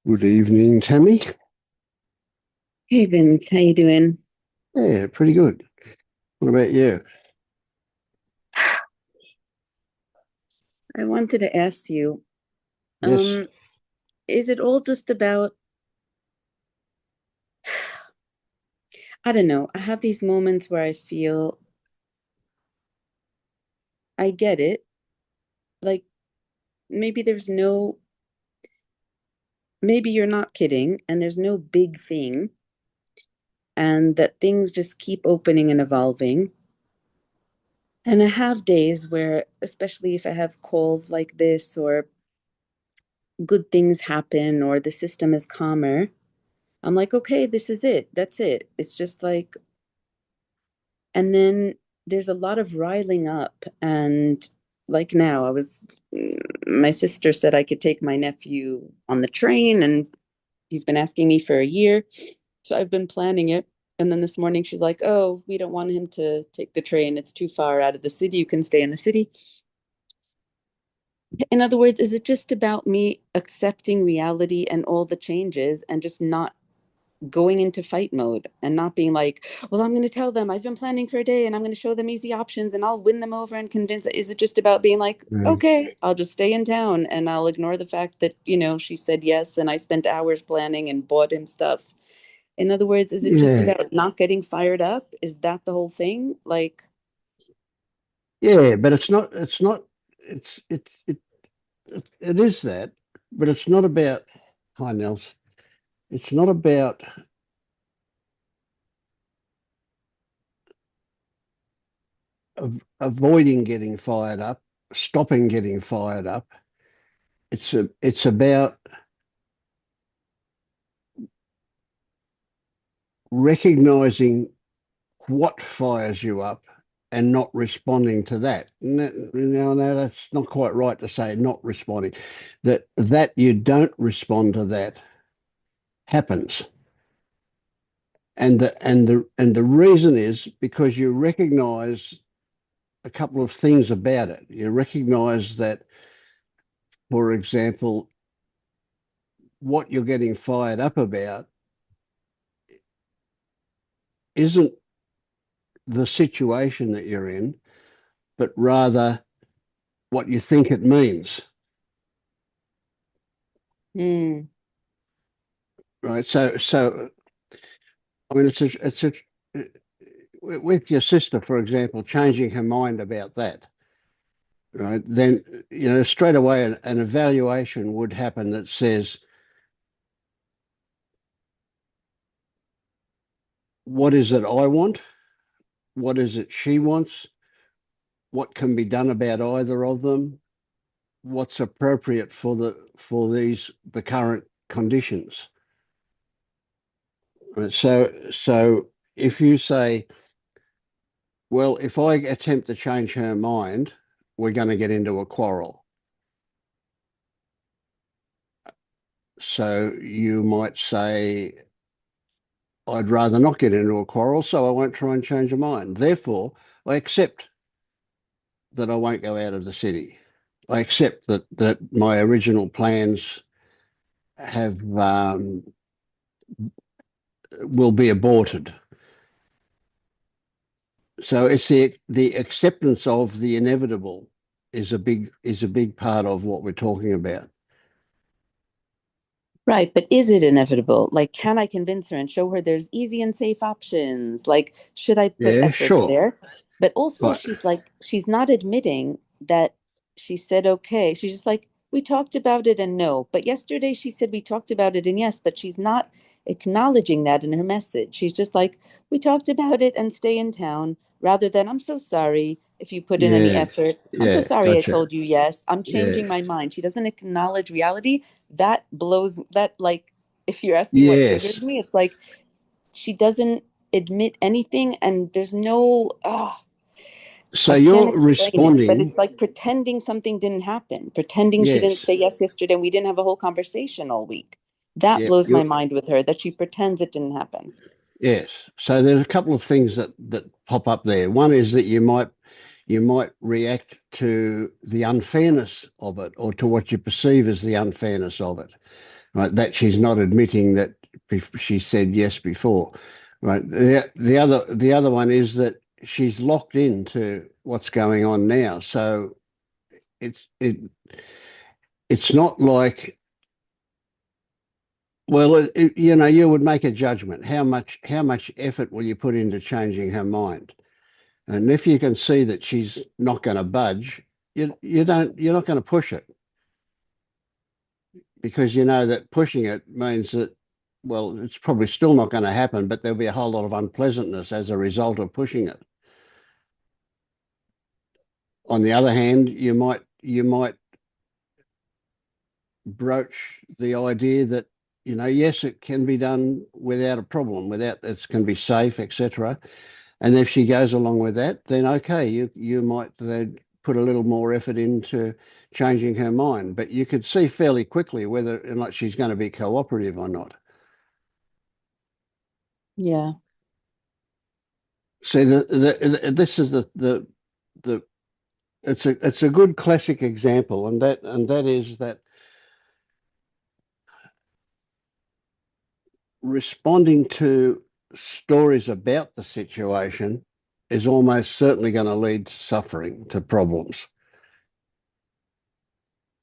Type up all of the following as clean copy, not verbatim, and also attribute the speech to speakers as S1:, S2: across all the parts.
S1: Good evening, Tammy.
S2: Hey Vince, how you doing?
S1: Yeah, pretty good. What about you?
S2: I wanted to ask you,
S1: Yes.
S2: um, is it all just about, I don't know, I have these moments where I feel I get it. Like maybe there's no, maybe you're not kidding and there's no big thing and that things just keep opening and evolving. And I have days where, especially if I have calls like this or good things happen or the system is calmer, I'm like, okay, this is it. That's it. It's just like and then there's a lot of riling up. And like now, my sister said I could take my nephew on the train, and he's been asking me for a year. So I've been planning it. And then this morning, she's like, oh, we don't want him to take the train. It's too far out of the city. You can stay in the city. In other words, is it just about me accepting reality and all the changes and just not going into fight mode and not being like, well, I'm going to tell them I've been planning for a day and I'm going to show them easy options and I'll win them over and convince. Is it just about being like,
S1: Mm.
S2: okay, I'll just stay in town and I'll ignore the fact that, she said yes and I spent hours planning and bought him stuff. In other words, is it just
S1: Yeah.
S2: about not getting fired up? Is that the whole thing? Like,
S1: Yeah, but it's not it is that, but it's not about hi Nels. It's not about avoiding getting fired up, stopping getting fired up. It's about recognizing what fires you up and not responding to that. No, that's not quite right to say not responding. That you don't respond to that happens. And the reason is because you recognize a couple of things about it. You recognize that, for example, what you're getting fired up about isn't the situation that you're in, but rather what you think it means.
S2: hmm,
S1: Right. So I mean, it's a with your sister, for example, changing her mind about that, right? Then straight away an evaluation would happen that says, what is it I want? What is it she wants? What can be done about either of them? What's appropriate for the current conditions? Right? So if you say, well, if I attempt to change her mind, we're going to get into a quarrel. So you might say, I'd rather not get into a quarrel, so I won't try and change her mind. Therefore, I accept that I won't go out of the city. I accept that my original plans have will be aborted. So it's the acceptance of the inevitable is a big part of what we're talking about.
S2: right, but is it inevitable? Like, can I convince her and show her there's easy and safe options? Like, should I put
S1: Yeah,
S2: efforts
S1: sure.
S2: there? But also,
S1: Right.
S2: she's like, she's not admitting that she said okay. She's just like, we talked about it and no. But yesterday she said we talked about it and yes, but she's not acknowledging that in her message. She's just like, we talked about it and stay in town rather than, I'm so sorry if you put in any
S1: Yeah.
S2: effort. I'm so
S1: Yeah.
S2: sorry I
S1: Gotcha.
S2: told you yes. I'm
S1: Yeah.
S2: changing my mind. She doesn't acknowledge reality that blows that like if you're asking what
S1: Yes.
S2: triggers me, it's like she doesn't admit anything and there's no
S1: So
S2: I can't
S1: you're
S2: explain it, but
S1: responding.
S2: it's like pretending something didn't happen, pretending she didn't
S1: Yes.
S2: say yes yesterday and we didn't have a whole conversation all week. That
S1: Yeah.
S2: blows my
S1: You're
S2: mind with her that she pretends it didn't happen.
S1: yes. So there's a couple of things that pop up there. One is that you might react to the unfairness of it or to what you perceive as the unfairness of it. right? That she's not admitting that she said yes before, right? The other one is that she's locked into what's going on now. So it's it it's not like, well, you would make a judgment. How much effort will you put into changing her mind? And if you can see that she's not going to budge, you're not going to push it, because you know that pushing it means that, well, it's probably still not going to happen, but there'll be a whole lot of unpleasantness as a result of pushing it. On the other hand, you might broach the idea that, yes, it can be done without a problem, without it can be safe, etc. And if she goes along with that, then okay, you might then put a little more effort into changing her mind. But you could see fairly quickly whether or not she's going to be cooperative or not.
S2: Yeah.
S1: See, this is the it's a good classic example, and that is that responding to stories about the situation is almost certainly going to lead to suffering, to problems.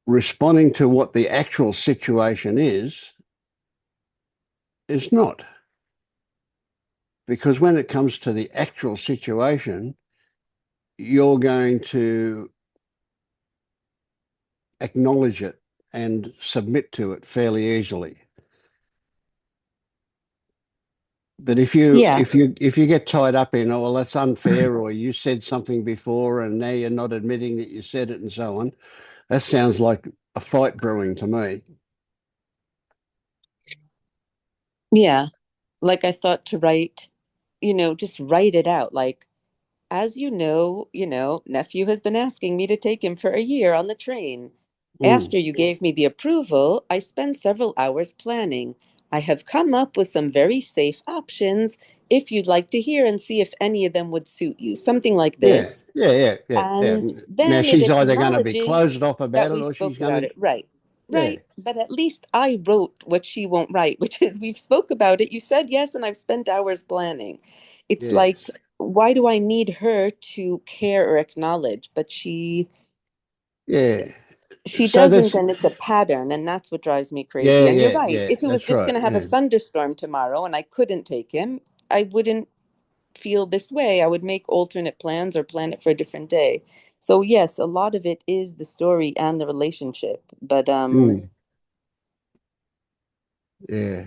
S1: Responding to what the actual situation is not. Because when it comes to the actual situation, you're going to acknowledge it and submit to it fairly easily. But
S2: Yeah.
S1: if you get tied up in, oh, well, that's unfair, or you said something before and now you're not admitting that you said it and so on, that sounds like a fight brewing to me.
S2: Yeah. Like I thought to write, just write it out. Like, as nephew has been asking me to take him for a year on the train.
S1: Mm.
S2: After you gave me the approval, I spent several hours planning. I have come up with some very safe options if you'd like to hear and see if any of them would suit you. Something like
S1: Yeah,
S2: this.
S1: yeah, yeah, yeah, yeah.
S2: And
S1: Now
S2: then it
S1: she's either going to be
S2: acknowledges
S1: closed off
S2: that
S1: about it
S2: we
S1: or she's
S2: spoke
S1: going
S2: about
S1: to,
S2: it. Right.
S1: yeah,
S2: Right. But at least I wrote what she won't write, which is we've spoke about it. You said yes, and I've spent hours planning. It's like,
S1: yes,
S2: why do I need her to care or acknowledge? But
S1: yeah.
S2: she
S1: So
S2: doesn't,
S1: that's,
S2: and it's a pattern, and that's what drives me crazy.
S1: yeah,
S2: And you're
S1: yeah,
S2: right.
S1: yeah.
S2: If it was
S1: That's
S2: just
S1: right.
S2: going to have a
S1: Yeah,
S2: thunderstorm tomorrow and I couldn't take him, I wouldn't feel this way. I would make alternate plans or plan it for a different day. So yes, a lot of it is the story and the relationship. But
S1: mm, yeah.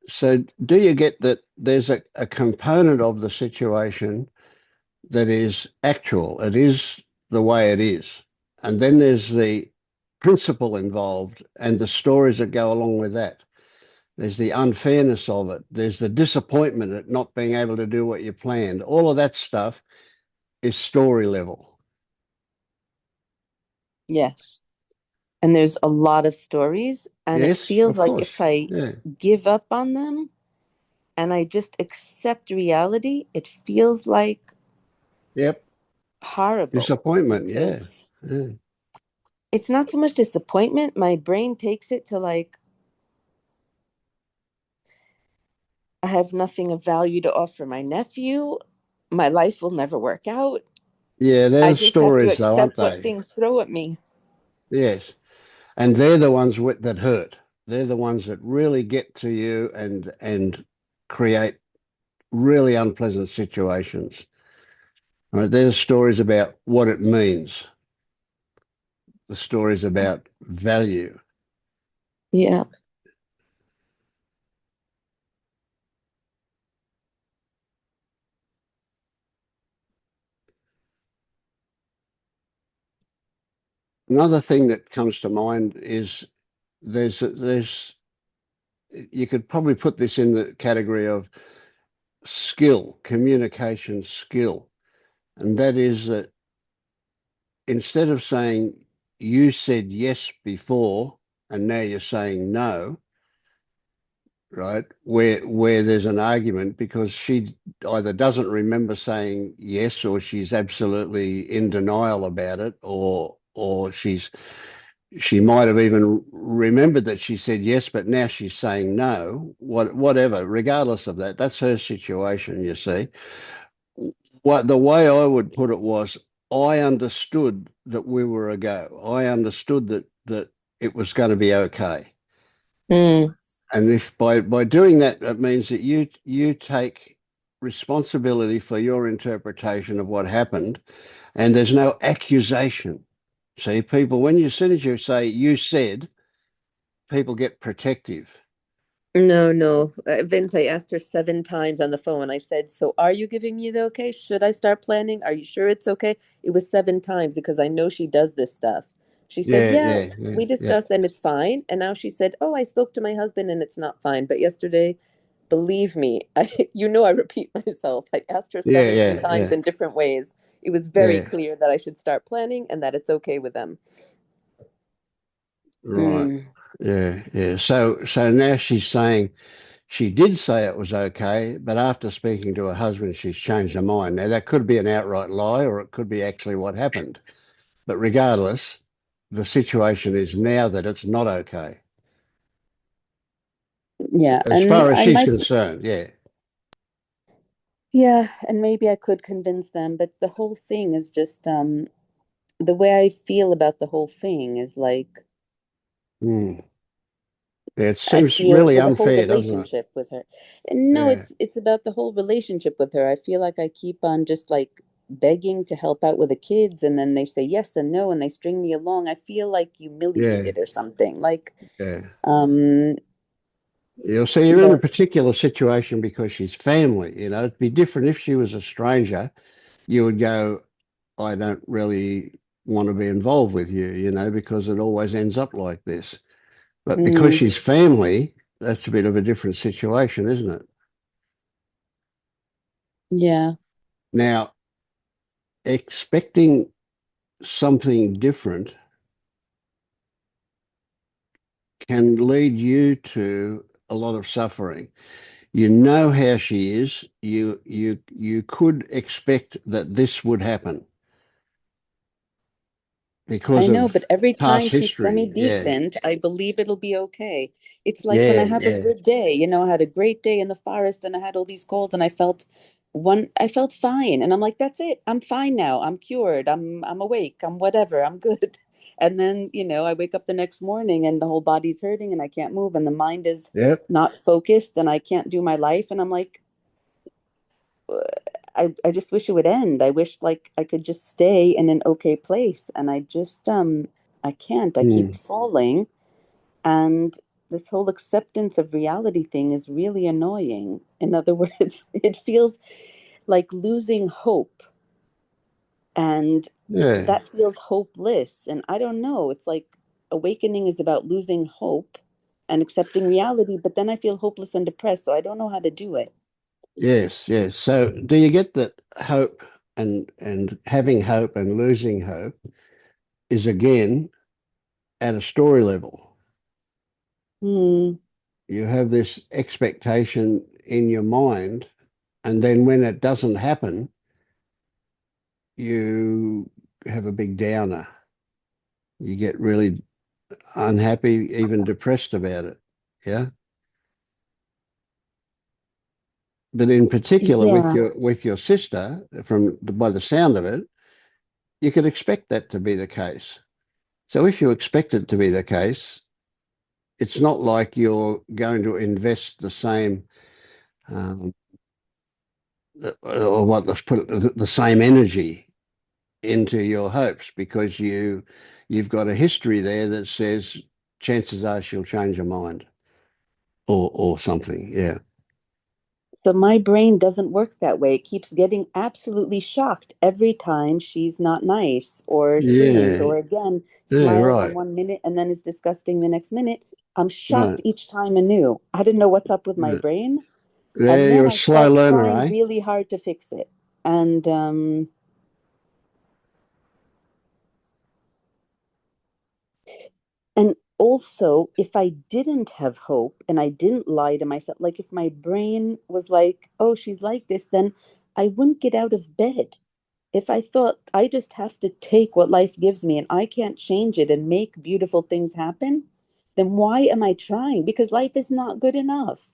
S1: So do you get that there's a component of the situation that is actual? It is the way it is, and then there's the principle involved and the stories that go along with that. There's the unfairness of it. There's the disappointment at not being able to do what you planned. All of that stuff is story level.
S2: yes. And there's a lot of stories, and it
S1: Yes,
S2: feels
S1: of
S2: like if
S1: course.
S2: I
S1: Yeah.
S2: give up on them and I just accept reality, it feels like
S1: Yep.
S2: horrible
S1: Disappointment. Yeah.
S2: because
S1: Yeah.
S2: it's not so much disappointment. My brain takes it to like, I have nothing of value to offer my nephew. My life will never work out.
S1: Yeah. They're
S2: I
S1: the
S2: just have to
S1: stories, though, aren't
S2: accept what
S1: they?
S2: things throw at me.
S1: Yes. And they're the ones that hurt. They're the ones that really get to you and create really unpleasant situations. Right? They're the stories about what it means, the stories about value.
S2: Yeah.
S1: Another thing that comes to mind is there's you could probably put this in the category of skill, communication skill, and that is that instead of saying you said yes before and now you're saying no, right? Where there's an argument because she either doesn't remember saying yes or she's absolutely in denial about it, or she might have even remembered that she said yes, but now she's saying no. Whatever, regardless of that, that's her situation. You see, what the way I would put it was, I understood that we were a go. I understood that it was going to be okay.
S2: Mm.
S1: And if by doing that, it means that you take responsibility for your interpretation of what happened, and there's no accusation. See, people, when you, as soon as you say you said, people get protective.
S2: No, no. Vince, I asked her 7 times on the phone. I said, "So are you giving me the okay? Should I start planning? Are you sure it's okay?" It was 7 times because I know she does this stuff. She said,
S1: Yeah,
S2: "Yeah,
S1: yeah, yeah,
S2: we
S1: yeah,
S2: discussed and it's fine." And now she said, "Oh, I spoke to my husband and it's not fine." But yesterday, believe me, I repeat myself. I asked her
S1: yeah,
S2: 17
S1: yeah,
S2: times
S1: yeah,
S2: in different ways. It was very
S1: yeah.
S2: clear that I should start planning and that it's okay with them.
S1: Right.
S2: Mm.
S1: Yeah, yeah. So now she's saying she did say it was okay, but after speaking to her husband, she's changed her mind. Now that could be an outright lie, or it could be actually what happened. But regardless, the situation is now that it's not okay,
S2: Yeah,
S1: as
S2: and
S1: far as
S2: I
S1: she's
S2: might.
S1: concerned. Yeah.
S2: Yeah, and maybe I could convince them, but the whole thing is just the way I feel about the whole thing is like
S1: Mm. Yeah, it
S2: I
S1: seems
S2: feel
S1: really
S2: with the whole
S1: unfair, doesn't it?
S2: relationship with her. And no,
S1: Yeah,
S2: it's about the whole relationship with her. I feel like I keep on just like begging to help out with the kids and then they say yes and no and they string me along. I feel like
S1: yeah,
S2: humiliated or something. Like
S1: yeah.
S2: um
S1: You'll see you're in a
S2: but
S1: particular situation because she's family. You know, it'd be different if she was a stranger. You would go, I don't really want to be involved with you, because it always ends up like this. But because
S2: mm,
S1: she's family, that's a bit of a different situation, isn't it?
S2: yeah.
S1: Now, expecting something different can lead you to a lot of suffering. You know how she is. You could expect that this would happen
S2: I
S1: because
S2: know,
S1: of
S2: but every time
S1: past
S2: she's
S1: history. Yeah,
S2: semi-decent, I believe it'll be okay. It's like when I
S1: yeah,
S2: have a
S1: yeah,
S2: good day, I had a great day in the forest and I had all these colds and I felt fine. And I'm like, that's it. I'm fine now. I'm cured. I'm awake. I'm whatever. I'm good. And then, I wake up the next morning and the whole body's hurting and I can't move and the mind is
S1: yep,
S2: not focused and I can't do my life. And I'm like, I just wish it would end. I wish like I could just stay in an okay place. And I can't. I keep
S1: mm,
S2: falling. And this whole acceptance of reality thing is really annoying. In other words, it feels like losing hope. And
S1: yeah,
S2: that feels hopeless. And I don't know. It's like awakening is about losing hope and accepting reality, but then I feel hopeless and depressed. So I don't know how to do it.
S1: yes, yes. So, do you get that hope and having hope and losing hope is again at a story level?
S2: Hmm.
S1: You have this expectation in your mind, and then when it doesn't happen, you have a big downer. You get really unhappy, even depressed about it. Yeah. But in particular with
S2: Yeah.
S1: your sister, from by the sound of it, you could expect that to be the case. So if you expect it to be the case, it's not like you're going to invest the same, um, or what let's put it, the same energy into your hopes, because you've got a history there that says chances are she'll change her mind, or something. Yeah.
S2: So my brain doesn't work that way. It keeps getting absolutely shocked every time she's not nice or screams
S1: Yeah.
S2: or again
S1: Yeah.
S2: smiles in
S1: Right.
S2: 1 minute and then is disgusting the next minute. I'm shocked
S1: Right.
S2: each time anew. I don't know what's up with my
S1: Yeah.
S2: brain.
S1: Yeah,
S2: And
S1: you're
S2: then
S1: a
S2: I
S1: slow
S2: start
S1: learner,
S2: trying
S1: eh?
S2: really hard to fix it. And also, if I didn't have hope and I didn't lie to myself, like if my brain was like, oh, she's like this, then I wouldn't get out of bed. If I thought I just have to take what life gives me and I can't change it and make beautiful things happen, then why am I trying? Because life is not good enough.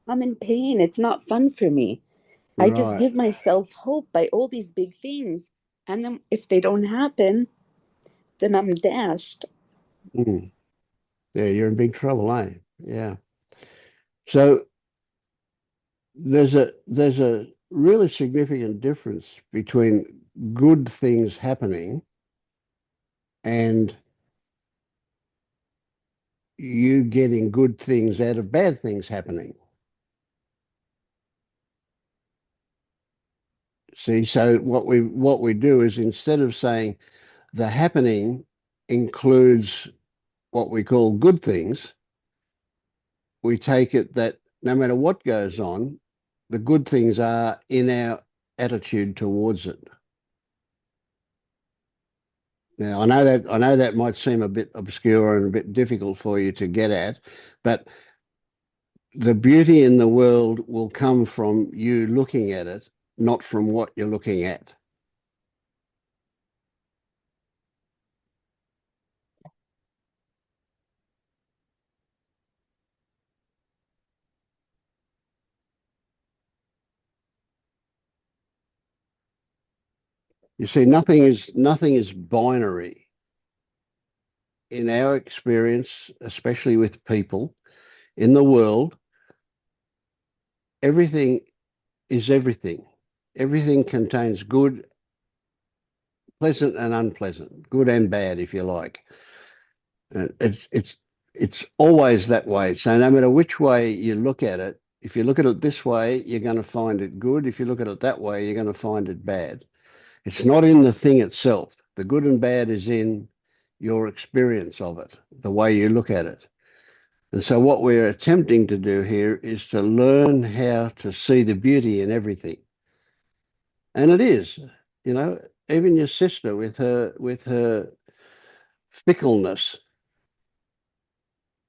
S2: I'm in pain. It's not fun for me. I just
S1: Right.
S2: give myself hope by all these big things. And then if they don't happen, then I'm dashed.
S1: Mm. Yeah, you're in big trouble, eh? Yeah. So there's a really significant difference between good things happening and you getting good things out of bad things happening. See, so what we do is instead of saying the happening includes what we call good things, we take it that no matter what goes on, the good things are in our attitude towards it. Now, I know that might seem a bit obscure and a bit difficult for you to get at, but the beauty in the world will come from you looking at it, not from what you're looking at. You see, nothing is binary in our experience, especially with people in the world. Everything is everything. Everything contains good, pleasant and unpleasant, good and bad, if you like. It's always that way. So no matter which way you look at it, if you look at it this way, you're going to find it good. If you look at it that way, you're going to find it bad. It's not in the thing itself. The good and bad is in your experience of it, the way you look at it. And so what we're attempting to do here is to learn how to see the beauty in everything. And it is, you know, even your sister with her fickleness,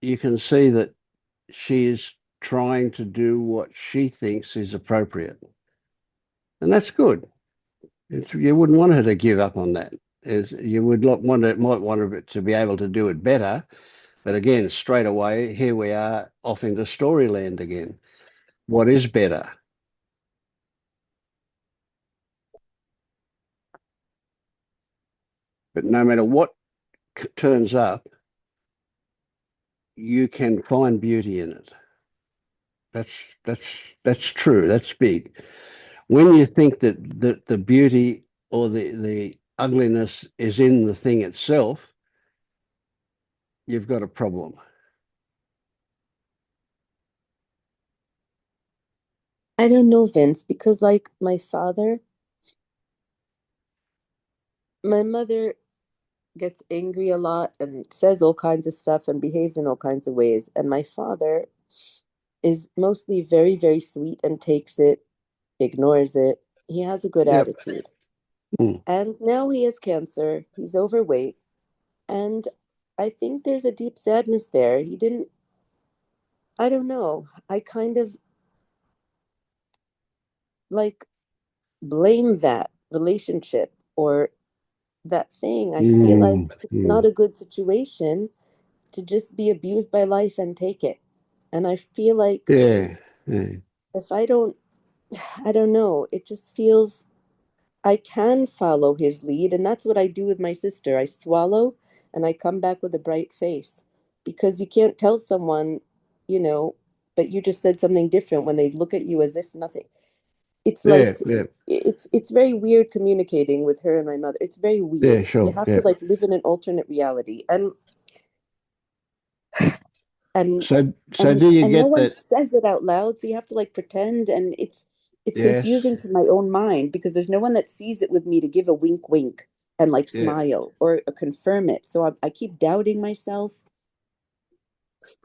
S1: you can see that she is trying to do what she thinks is appropriate. And that's good. You wouldn't want her to give up on that. You would not want it, might want her to be able to do it better. But again, straight away, here we are off into storyland again. What is better? But no matter what turns up, you can find beauty in it. That's true. That's big. When you think that the beauty or the ugliness is in the thing itself, you've got a problem.
S2: I don't know, Vince, because like my mother gets angry a lot and says all kinds of stuff and behaves in all kinds of ways. And my father is mostly very, very sweet and takes it, ignores it. He has a good
S1: Yep.
S2: attitude.
S1: Mm.
S2: And now he has cancer. He's overweight. And I think there's a deep sadness there. He didn't, I don't know. I kind of like blame that relationship or that thing. I feel like
S1: Mm.
S2: it's not
S1: Mm.
S2: a good situation to just be abused by life and take it. And I feel like
S1: Yeah. Yeah.
S2: if I don't, I don't know, it just feels I can follow his lead. And that's what I do with my sister. I swallow and I come back with a bright face because you can't tell someone, you know, but you just said something different when they look at you as if nothing. It's
S1: Yeah.
S2: like
S1: Yeah.
S2: it's very weird communicating with her and my mother. It's very
S1: Yeah.
S2: weird. You
S1: Sure.
S2: have to
S1: Yeah.
S2: like live in an alternate reality. And
S1: So do you
S2: and no
S1: get
S2: one
S1: that?
S2: says it out loud, so you have to like pretend, and it's
S1: Yes.
S2: confusing to my own mind because there's no one that sees it with me to give a wink wink and like
S1: Yeah.
S2: smile or confirm it, so I keep doubting myself.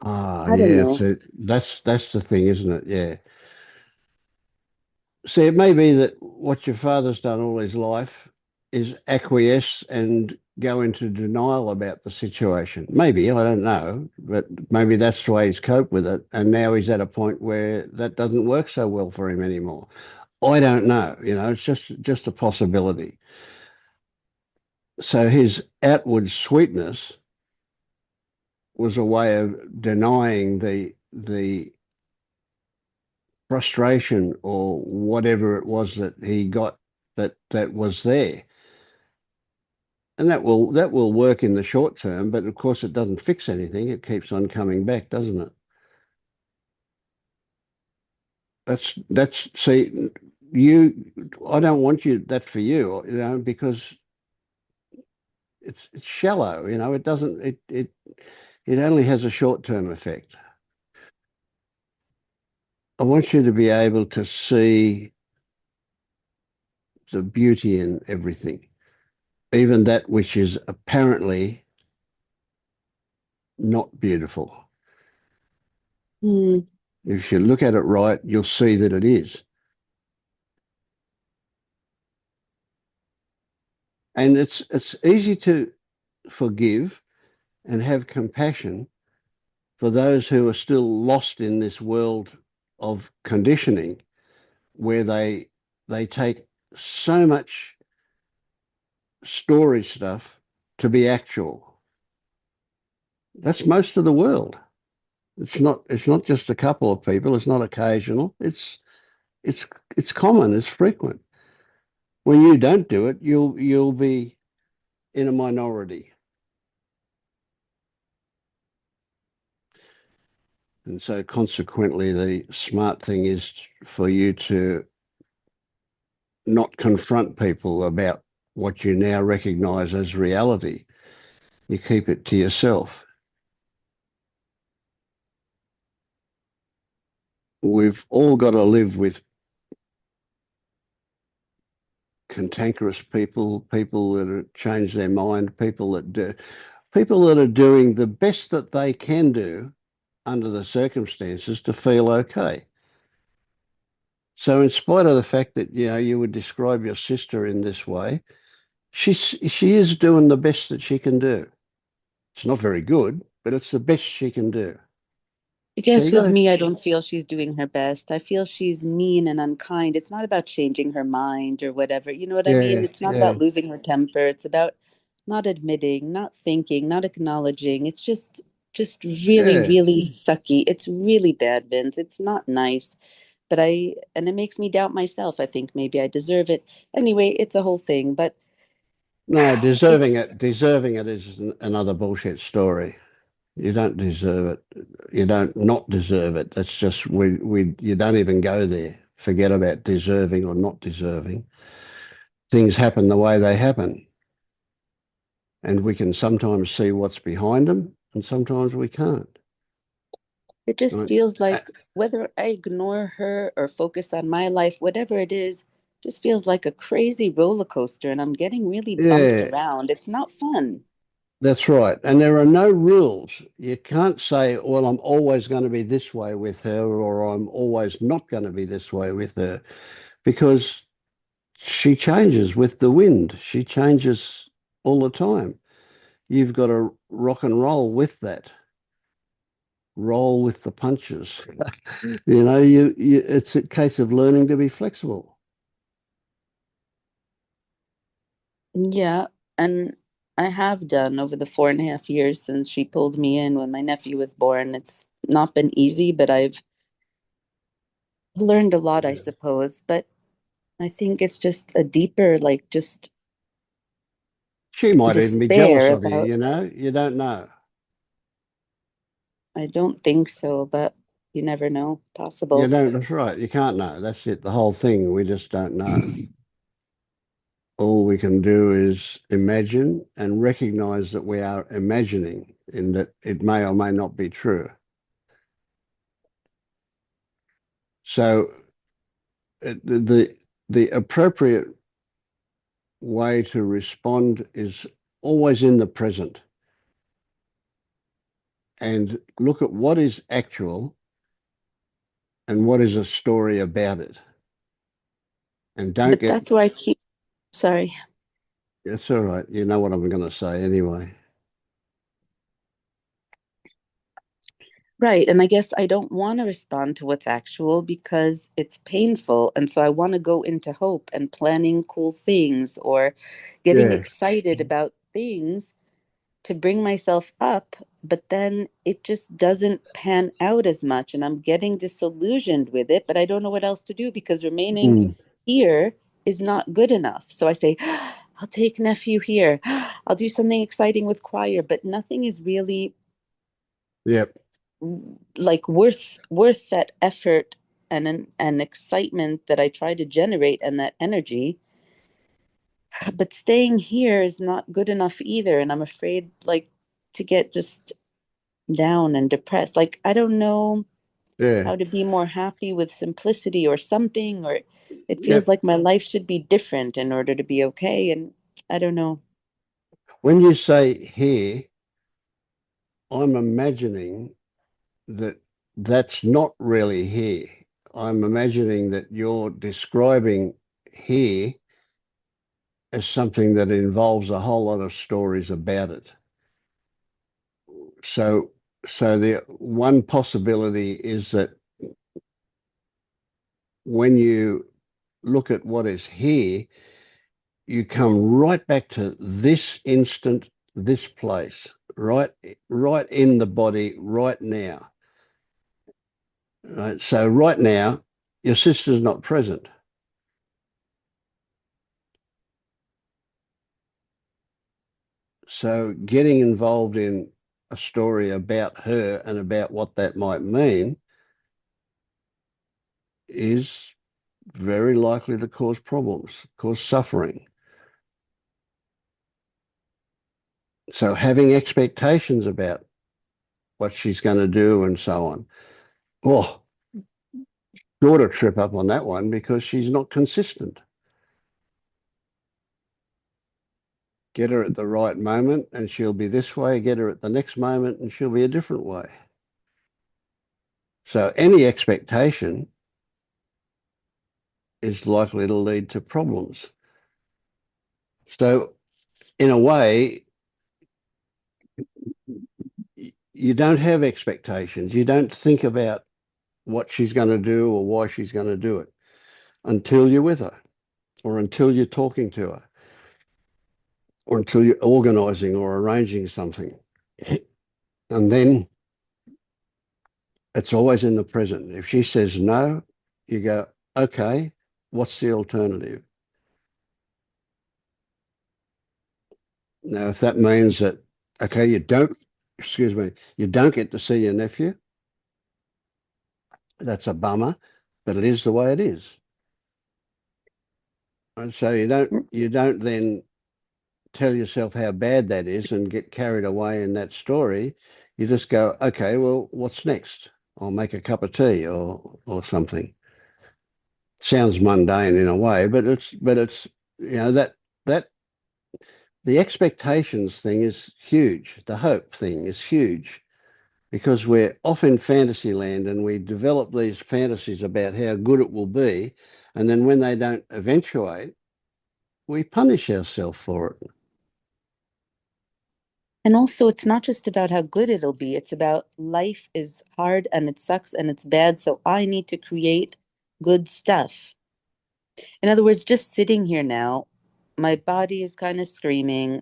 S1: Ah,
S2: I don't
S1: yeah.
S2: know.
S1: So that's the thing, isn't it? Yeah. See, it may be that what your father's done all his life is acquiesce and go into denial about the situation. Maybe, I don't know, but maybe that's the way he's coped with it. And now he's at a point where that doesn't work so well for him anymore. I don't know. It's just a possibility. So his outward sweetness was a way of denying the frustration or whatever it was that he got that was there. And that will work in the short term, but of course it doesn't fix anything. It keeps on coming back, doesn't it? That's see, you I don't want you that for you, because it's shallow, it doesn't it only has a short-term effect. I want you to be able to see the beauty in everything, even that which is apparently not beautiful.
S2: Hmm.
S1: If you look at it right, you'll see that it is. And it's easy to forgive and have compassion for those who are still lost in this world of conditioning where they take so much story stuff to be actual. That's most of the world. It's not just a couple of people, it's not occasional. It's it's common, it's frequent. When you don't do it, you'll be in a minority. And so consequently the smart thing is for you to not confront people about what you now recognize as reality. You keep it to yourself. We've all got to live with cantankerous people, people that have changed their mind, people that are doing the best that they can do under the circumstances to feel okay. So in spite of the fact that you would describe your sister in this way, she is doing the best that she can do. It's not very good, but it's the best she can do.
S2: I
S1: So you
S2: guess
S1: got
S2: with
S1: to,
S2: me, I don't feel she's doing her best. I feel she's mean and unkind. It's not about changing her mind or whatever. You know what I mean?
S1: yeah,
S2: It's not
S1: yeah,
S2: about losing her temper. It's about not admitting, not thinking, not acknowledging. It's just really,
S1: yeah.
S2: really sucky. It's really bad, Vince. It's not nice. But and it makes me doubt myself. I think maybe I deserve it. Anyway, it's a whole thing, but
S1: No, deserving
S2: it's
S1: it, deserving it is another bullshit story. You don't deserve it. You don't not deserve it. That's just we. You don't even go there. Forget about deserving or not deserving. Things happen the way they happen, and we can sometimes see what's behind them, and sometimes we can't.
S2: it just
S1: Right?
S2: feels
S1: Uh,
S2: like whether I ignore her or focus on my life, whatever it is, just feels like a crazy roller coaster and I'm getting really bumped
S1: yeah,
S2: around. It's not fun.
S1: that's right. And there are no rules. You can't say, well, I'm always going to be this way with her, or I'm always not going to be this way with her, because she changes with the wind. She changes all the time. You've got to rock and roll with that. Roll with the punches. It's a case of learning to be flexible.
S2: Yeah, and I have done over the 4.5 years since she pulled me in when my nephew was born. It's not been easy, but I've learned a lot, I
S1: Yeah.
S2: suppose. But I think it's just a deeper, like, just
S1: She might even be jealous
S2: despair
S1: of you,
S2: about,
S1: you don't know.
S2: I don't think so, but you never know.
S1: You
S2: Possible.
S1: don't, that's right. You can't know. That's it. The whole thing. We just don't know. All we can do is imagine and recognize that we are imagining and that it may or may not be true. So the appropriate way to respond is always in the present and look at what is actual and what is a story about it. And don't
S2: But
S1: get,
S2: that's where I keep, sorry.
S1: it's all right. You know what I'm going to say anyway.
S2: Right. And I guess I don't want to respond to what's actual because it's painful. And so I want to go into hope and planning cool things or getting
S1: Yeah.
S2: excited about things to bring myself up. But then it just doesn't pan out as much. And I'm getting disillusioned with it, but I don't know what else to do because remaining
S1: Mm.
S2: here is not good enough. So I say, I'll take nephew here. I'll do something exciting with choir, but nothing is really
S1: Yep.
S2: like worth that effort and an excitement that I try to generate and that energy. But staying here is not good enough either, and I'm afraid like to get just down and depressed. Like I don't know
S1: Yeah.
S2: how to be more happy with simplicity or something, or it feels
S1: Yep.
S2: like my life should be different in order to be okay, and I don't know.
S1: When you say here, I'm imagining that that's not really here. I'm imagining that you're describing here as something that involves a whole lot of stories about it. So, so the one possibility is that when you look at what is here, you come right back to this instant, this place, right in the body, right now. Right. So right now, your sister's not present. So getting involved in a story about her and about what that might mean is very likely to cause problems, cause suffering. So having expectations about what she's going to do and so on. Oh, sure to trip up on that one because she's not consistent. Get her at the right moment and she'll be this way. Get her at the next moment and she'll be a different way. So any expectation is likely to lead to problems. So in a way, you don't have expectations. You don't think about what she's going to do or why she's going to do it until you're with her or until you're talking to her or until you're organizing or arranging something. And then it's always in the present. If she says no, you go, okay, what's the alternative? Now, if that means that, okay, excuse me, you don't get to see your nephew, that's a bummer, but it is the way it is. And so you don't then tell yourself how bad that is and get carried away in that story. You just go, okay, well, what's next? I'll make a cup of tea or something. Sounds mundane in a way, but it's that the expectations thing is huge. The hope thing is huge because we're off in fantasy land and we develop these fantasies about how good it will be, and then when they don't eventuate, we punish ourselves for it.
S2: And also, it's not just about how good it'll be, it's about life is hard and it sucks and it's bad. So I need to create good stuff. In other words, just sitting here now, my body is kind of screaming.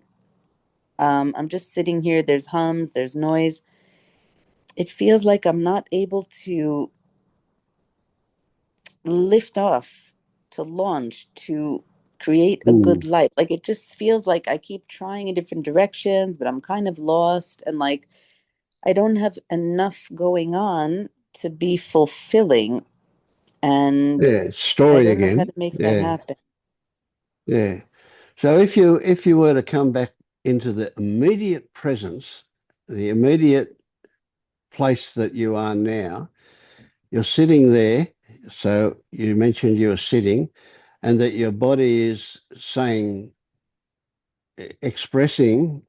S2: I'm just sitting here. There's hums, there's noise. It feels like I'm not able to lift off, to launch, to create a good
S1: Mm.
S2: life. Like it just feels like I keep trying in different directions, but I'm kind of lost and like I don't have enough going on to be fulfilling. And
S1: Yeah,
S2: I
S1: story
S2: don't know how
S1: again.
S2: to make that
S1: Yeah,
S2: happen.
S1: yeah. So if you were to come back into the immediate presence, the immediate place that you are now, you're sitting there. So you mentioned you were sitting, and that your body is saying, expressing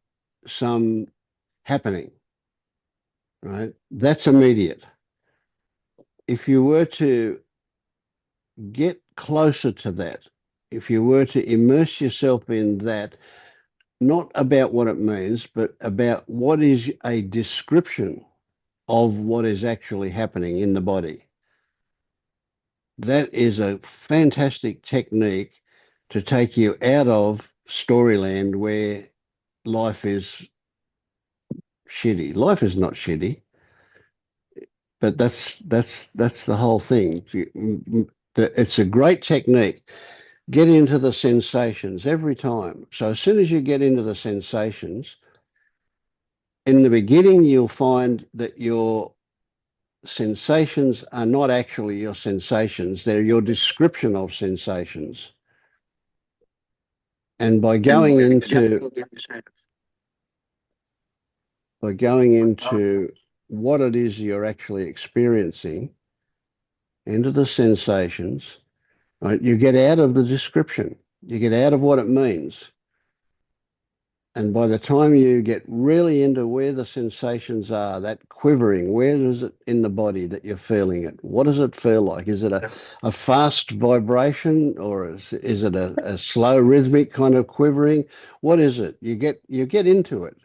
S1: some happening, right? That's immediate. If you were to get closer to that, if you were to immerse yourself in that, not about what it means, but about what is a description. of what is actually happening in the body. That is a fantastic technique to take you out of storyland where life is shitty. Life is not shitty, but that's the whole thing. It's a great technique. Get into the sensations every time. So as soon as you get into the sensations, in the beginning, you'll find that your sensations are not actually your sensations, they're your description of sensations. And by going into what it is you're actually experiencing, into the sensations, right, you get out of the description, you get out of what it means. And by the time you get really into where the sensations are, that quivering, where is it in the body that you're feeling it? What does it feel like? Is it a fast vibration, or is it a slow rhythmic kind of quivering? What is it? You get into it.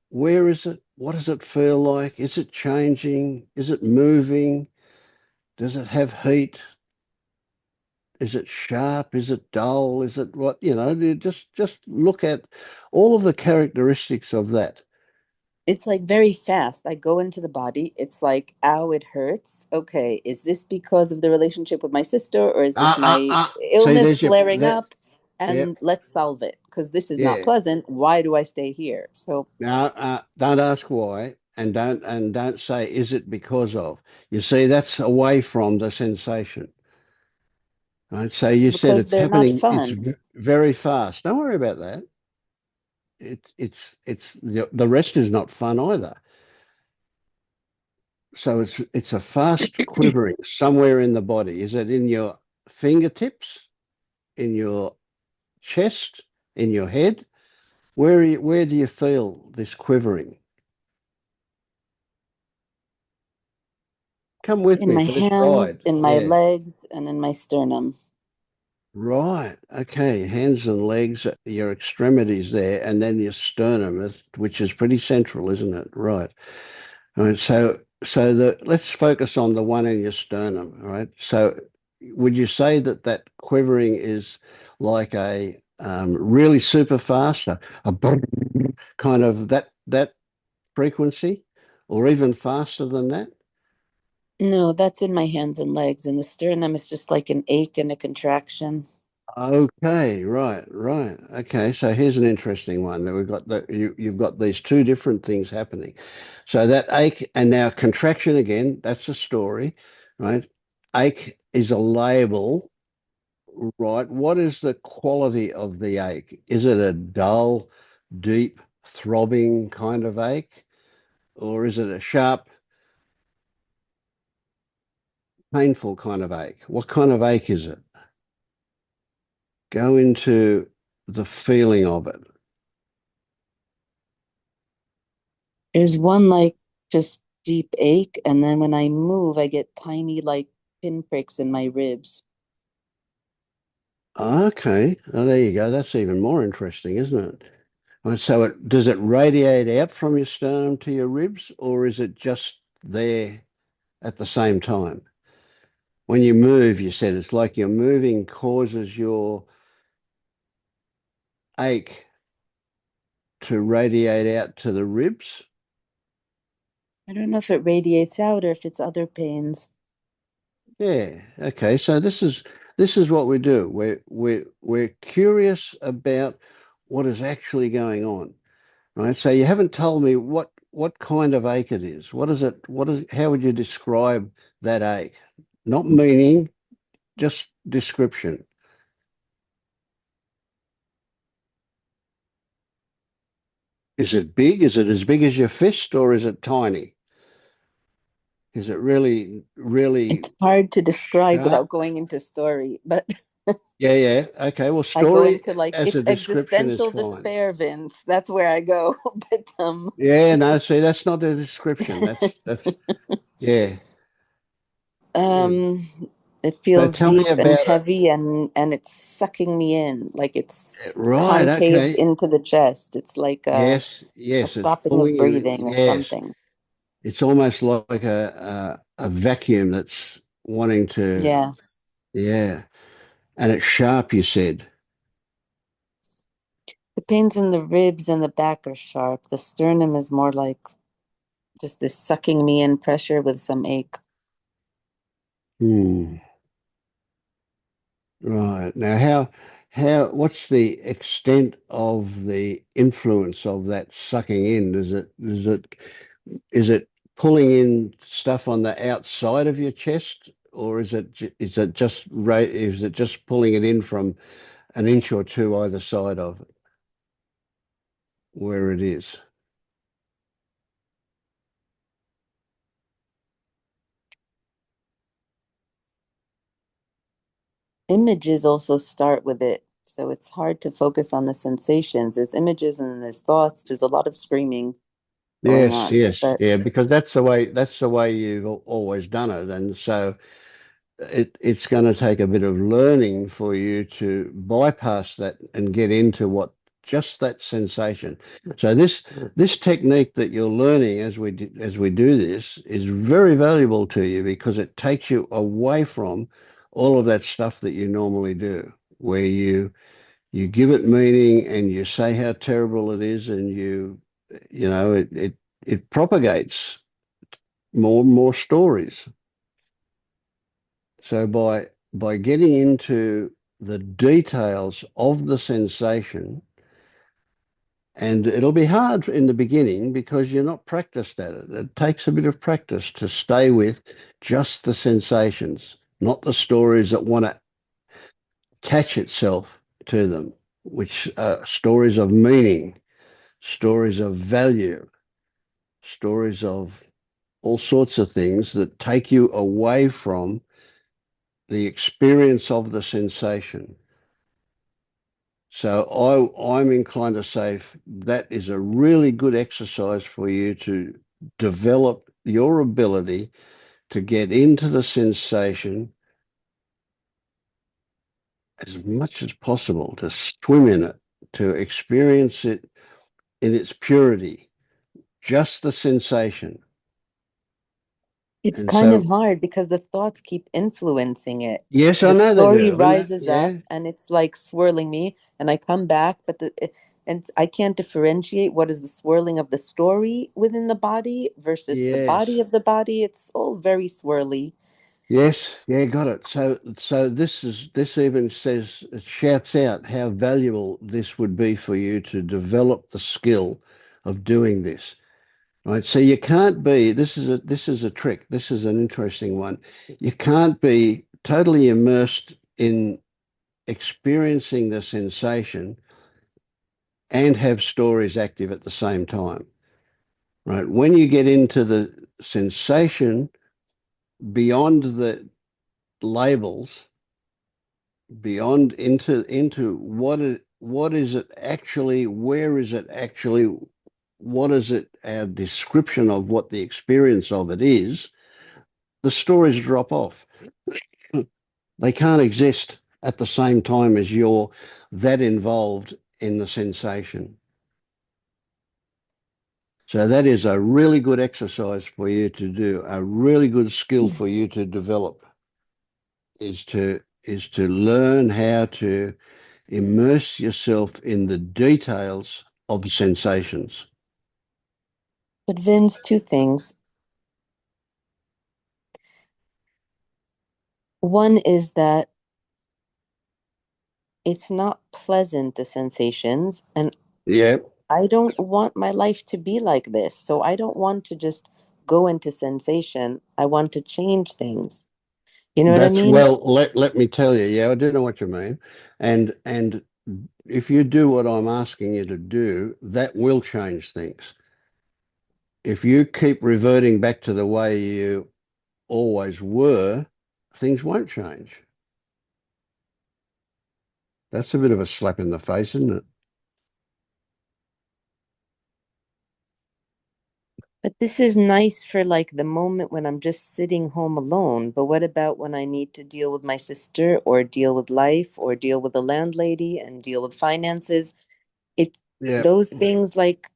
S1: Where is it? What does it feel like? Is it changing? Is it moving? Does it have heat? Is it sharp? Is it dull? Is it what? You just look at all of the characteristics of that.
S2: It's like very fast. I go into the body. It's like, ow, it hurts. Okay, is this because of the relationship with my sister, or is this
S1: Ah, ah,
S2: my
S1: ah. See,
S2: illness
S1: there's your
S2: flaring
S1: that.
S2: up?
S1: Yeah,
S2: And let's solve it because this is not
S1: yeah.
S2: pleasant. Why do I stay here? So,
S1: Now, don't ask why, and don't say is it because of. You see, that's away from the sensation. Right. So you said
S2: because
S1: it's
S2: they're not
S1: happening. It's
S2: fun.
S1: very fast. Don't worry about that. It's the rest is not fun either. So it's a fast quivering somewhere in the body. Is it in your fingertips, in your chest, in your head? Where do you feel this quivering? Come with
S2: In
S1: me
S2: my
S1: for this
S2: hands,
S1: ride.
S2: in my
S1: Yeah.
S2: legs, and in my sternum.
S1: Right. Okay. Hands and legs, your extremities there, and then your sternum, which is pretty central, isn't it? Right. All right. So let's focus on the one in your sternum. All right. So would you say that that quivering is like a really super fast, a brrr kind of that frequency, or even faster than that?
S2: No, that's in my hands and legs. And the sternum is just like an ache and a contraction.
S1: Okay, right, right. Okay, so here's an interesting one. That we've got you've got these two different things happening. So that ache and now contraction again, that's a story, right? Ache is a label, right? What is the quality of the ache? Is it a dull, deep, throbbing kind of ache? Or is it a sharp, painful kind of ache? What kind of ache is it? Go into the feeling of it.
S2: There's one like just deep ache, and then when I move, I get tiny like pinpricks in my ribs.
S1: Okay, oh, there you go. That's even more interesting, isn't it? Right, so does it radiate out from your sternum to your ribs, or is it just there at the same time? When you move, you said it's like your moving causes your ache to radiate out to the ribs.
S2: I don't know if it radiates out or if it's other pains.
S1: Yeah. Okay. So this is what we do. We're curious about what is actually going on. Right. So you haven't told me what kind of ache it is. What is it? How would you describe that ache? Not meaning, just description. Is it big? Is it as big as your fist, or is it tiny? Is it really, really
S2: It's hard to describe
S1: sharp?
S2: without going into story, but
S1: Yeah, yeah. Okay. Well,
S2: I go
S1: story
S2: into like
S1: as a
S2: it's
S1: description is
S2: existential
S1: fine.
S2: despair, Vince. That's where I go. But
S1: Yeah, no, see, that's not a description. That's yeah, yeah.
S2: um it
S1: So
S2: feels
S1: tell me
S2: deep and
S1: about it.
S2: heavy and it's sucking me in like it's
S1: Right,
S2: concaves
S1: okay.
S2: into the chest. It's like
S1: Yes,
S2: a
S1: yes, it's
S2: stopping of
S1: pulling you.
S2: breathing or
S1: Yes.
S2: something.
S1: It's almost like a vacuum that's wanting to,
S2: Yeah.
S1: yeah. And it's sharp, you said.
S2: The pains in the ribs and the back are sharp. The sternum is more like just this sucking me in pressure with some ache.
S1: Hmm. Right. Now, what's the extent of the influence of that sucking in? Is it pulling in stuff on the outside of your chest, or is it just pulling it in from an inch or two either side of it, where it is?
S2: Images also start with it. So it's hard to focus on the sensations. There's images and then there's thoughts. There's a lot of screaming going
S1: Yes,
S2: on.
S1: yes,
S2: But
S1: yeah, because that's the way you've always done it, and so it's going to take a bit of learning for you to bypass that and get into what just that sensation. So this technique that you're learning as we do this is very valuable to you because it takes you away from all of that stuff that you normally do, where you give it meaning and you say how terrible it is, and you know it propagates more stories. So by getting into the details of the sensation, and it'll be hard in the beginning because you're not practiced at it. It takes a bit of practice to stay with just the sensations, not the stories that want to attach itself to them, which are stories of meaning, stories of value, stories of all sorts of things that take you away from the experience of the sensation. So I'm inclined to say that is a really good exercise for you to develop your ability to get into the sensation as much as possible, to swim in it, to experience it in its purity, just the sensation.
S2: it's
S1: And
S2: kind of
S1: so,
S2: hard because the thoughts keep influencing it.
S1: yes, I
S2: The
S1: know they
S2: story
S1: do. I know,
S2: rises up
S1: yeah,
S2: and it's like swirling me, and I come back, but and I can't differentiate what is the swirling of the story within the body versus the body
S1: yes.
S2: of the body. It's all very swirly.
S1: Yes, yeah, got it. So this even says it shouts out how valuable this would be for you to develop the skill of doing this. Right? So you can't be, this is a trick. This is an interesting one. You can't be totally immersed in experiencing the sensation and have stories active at the same time. Right? When you get into the sensation beyond the labels, beyond into what is it actually, where is it actually, what is it, our description of what the experience of it is, the stories drop off. They can't exist at the same time as you're that involved in the sensation. So that is a really good exercise for you to do, a really good skill for you to develop, is to learn how to immerse yourself in the details of sensations.
S2: But Vince, two things. One is that it's not pleasant, the sensations, and
S1: Yeah,
S2: I don't want my life to be like this. So I don't want to just go into sensation. I want to change things. You know what I
S1: that's
S2: mean?
S1: well. Let me tell you. Yeah, I do know what you mean, and if you do what I'm asking you to do, that will change things. If you keep reverting back to the way you always were, things won't change. That's a bit of a slap in the face, isn't it?
S2: But this is nice for like the moment when I'm just sitting home alone. But what about when I need to deal with my sister or deal with life or deal with the landlady and deal with finances? It's
S1: Yeah.
S2: those things like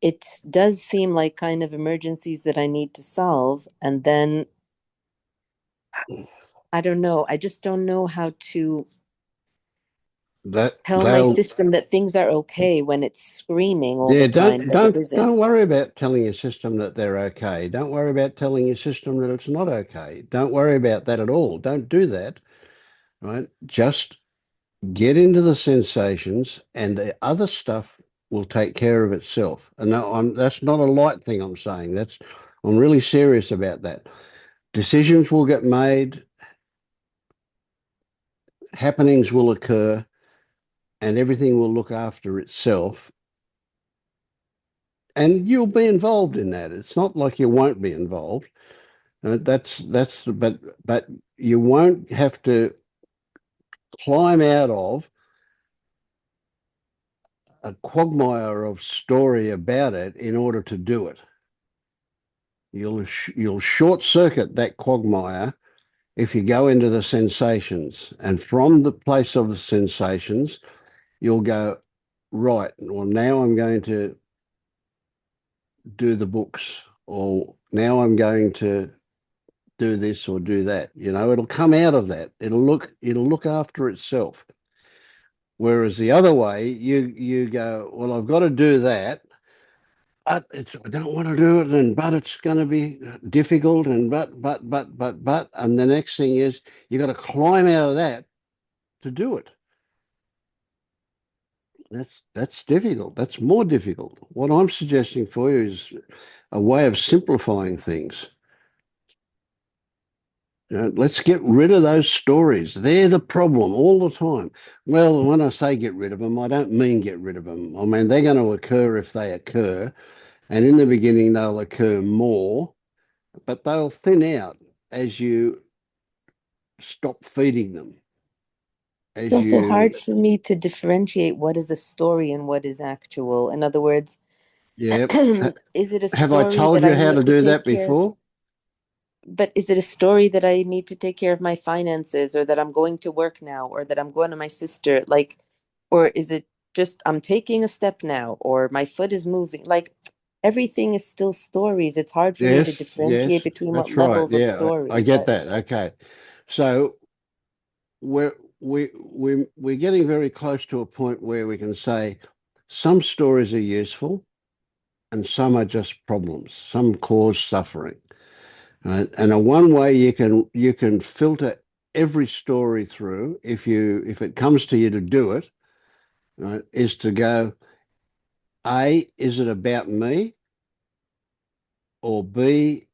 S2: it does seem like kind of emergencies that I need to solve. And then I don't know. I just don't know how to
S1: That
S2: tell my
S1: they'll
S2: system that things are okay when it's screaming all the
S1: Yeah,
S2: time that it isn't.
S1: don't worry about telling your system that they're okay. Don't worry about telling your system that it's not okay. Don't worry about that at all. Don't do that, right? Just get into the sensations and the other stuff will take care of itself. And no, that's not a light thing I'm saying. I'm really serious about that. Decisions will get made, happenings will occur, and everything will look after itself. And you'll be involved in that. It's not like you won't be involved. But you won't have to climb out of a quagmire of story about it in order to do it. You'll short circuit that quagmire if you go into the sensations, and from the place of the sensations, you'll go right. Well, now I'm going to do the books, or now I'm going to do this or do that. It'll come out of that. It'll look after itself. Whereas the other way, you go, well, I've got to do that, but I don't want to do it, and but it's going to be difficult, and but, and the next thing is you got to climb out of that to do it. That's difficult. That's more difficult. What I'm suggesting for you is a way of simplifying things. Let's get rid of those stories. They're the problem all the time. Well, when I say get rid of them, I don't mean get rid of them. I mean, they're going to occur if they occur. And in the beginning, they'll occur more, but they'll thin out as you stop feeding them.
S2: It's
S1: As
S2: also hard
S1: you,
S2: for me to differentiate what is a story and what is actual. In other words,
S1: yeah.
S2: is it a
S1: Have I
S2: story
S1: told
S2: that
S1: you
S2: I
S1: how
S2: need
S1: to
S2: to
S1: do
S2: take
S1: that
S2: care of?
S1: before?
S2: But is it a story that I need to take care of my finances, or that I'm going to work now, or that I'm going to my sister? Like, or is it just I'm taking a step now, or my foot is moving? Like, everything is still stories. It's hard for me to
S1: Yes,
S2: differentiate
S1: yes,
S2: between what
S1: that's right.
S2: levels of
S1: Yeah, I
S2: story.
S1: get
S2: But
S1: that. Okay. So we're getting very close to a point where we can say some stories are useful and some are just problems. Some cause suffering. Right? And a one way you can filter every story through if it comes to you to do it, right, is to go, A, is it about me? Or B,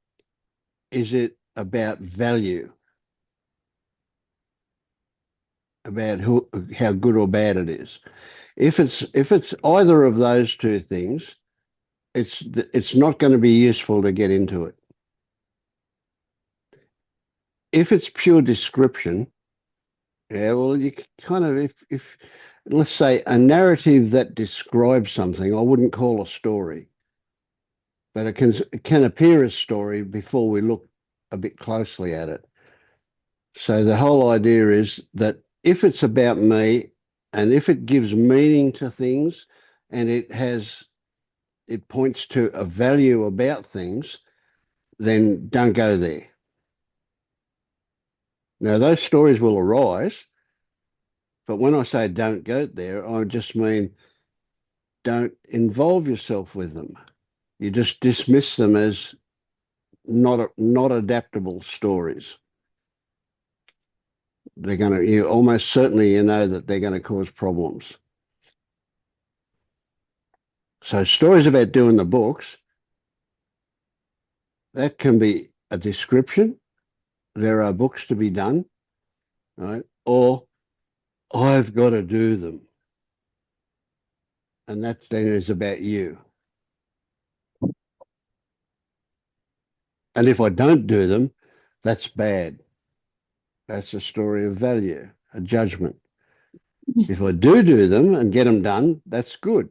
S1: is it about value, about how good or bad it is? If it's either of those two things, it's not going to be useful to get into it. If it's pure description, yeah, well, you kind of if let's say a narrative that describes something, I wouldn't call a story, but it can appear as story before we look a bit closely at it. So the whole idea is that if it's about me and if it gives meaning to things and it points to a value about things, then don't go there. Now those stories will arise, but when I say don't go there, I just mean don't involve yourself with them. You just dismiss them as not adaptable stories. You almost certainly know that they're going to cause problems. So stories about doing the books, that can be a description. There are books to be done, right? Or I've got to do them. And that then is about you. And if I don't do them, that's bad. That's a story of value, a judgment. If I do them and get them done, that's good.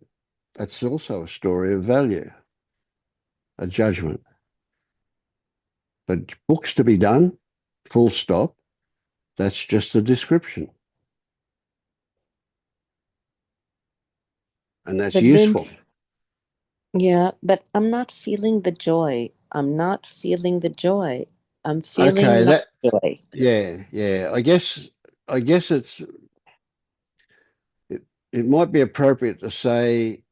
S1: That's also a story of value, a judgment. But books to be done, full stop, that's just a description. And that's
S2: but
S1: useful.
S2: Vince, Yeah, but I'm not feeling the joy. I'm not feeling the joy. I'm feeling
S1: Okay,
S2: not
S1: that
S2: joy.
S1: yeah, yeah. I guess it, it might be appropriate to say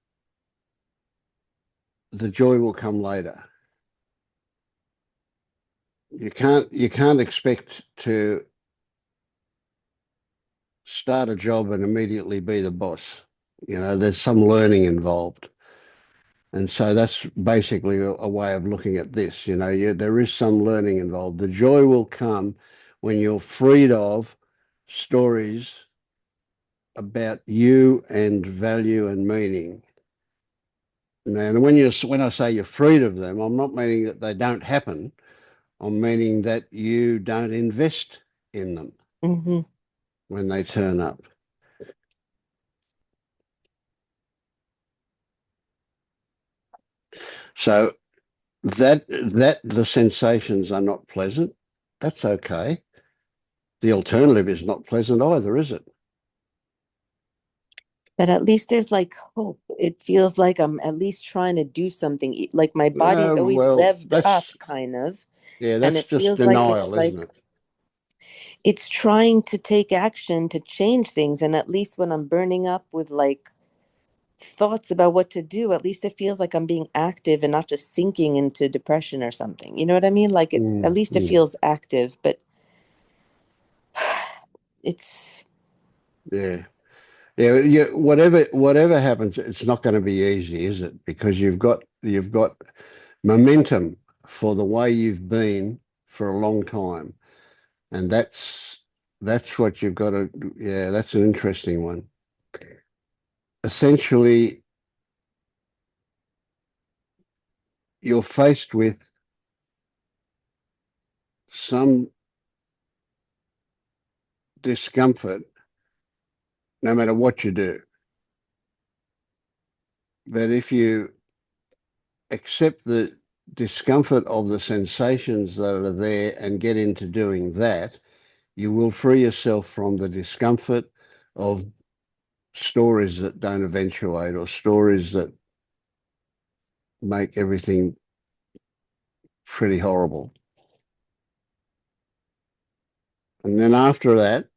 S1: the joy will come later. You can't expect to start a job and immediately be the boss. There's some learning involved. And so that's basically a way of looking at this. There is some learning involved. The joy will come when you're freed of stories about you and value and meaning. And when I say you're freed of them, I'm not meaning that they don't happen. I'm meaning that you don't invest in them
S2: Hmm.
S1: when they turn up. So that the sensations are not pleasant, that's okay. The alternative is not pleasant either, is it?
S2: But at least there's like hope. It feels like I'm at least trying to do something. Like my body's always
S1: Well,
S2: revved up,
S1: that's
S2: kind of.
S1: yeah,
S2: And
S1: that's
S2: it
S1: just
S2: feels like
S1: denial, isn't it?
S2: it's trying to take action to change things. And at least when I'm burning up with like thoughts about what to do, at least it feels like I'm being active and not just sinking into depression or something. You know what I mean? Like at
S1: Mm,
S2: least it
S1: mm.
S2: feels active, but it's
S1: Yeah, yeah. Whatever happens, it's not going to be easy, is it? Because you've got momentum for the way you've been for a long time, and that's what you've got to. Yeah, that's an interesting one. Essentially, you're faced with some discomfort, no matter what you do. But if you accept the discomfort of the sensations that are there and get into doing that, you will free yourself from the discomfort of stories that don't eventuate or stories that make everything pretty horrible. And then after that,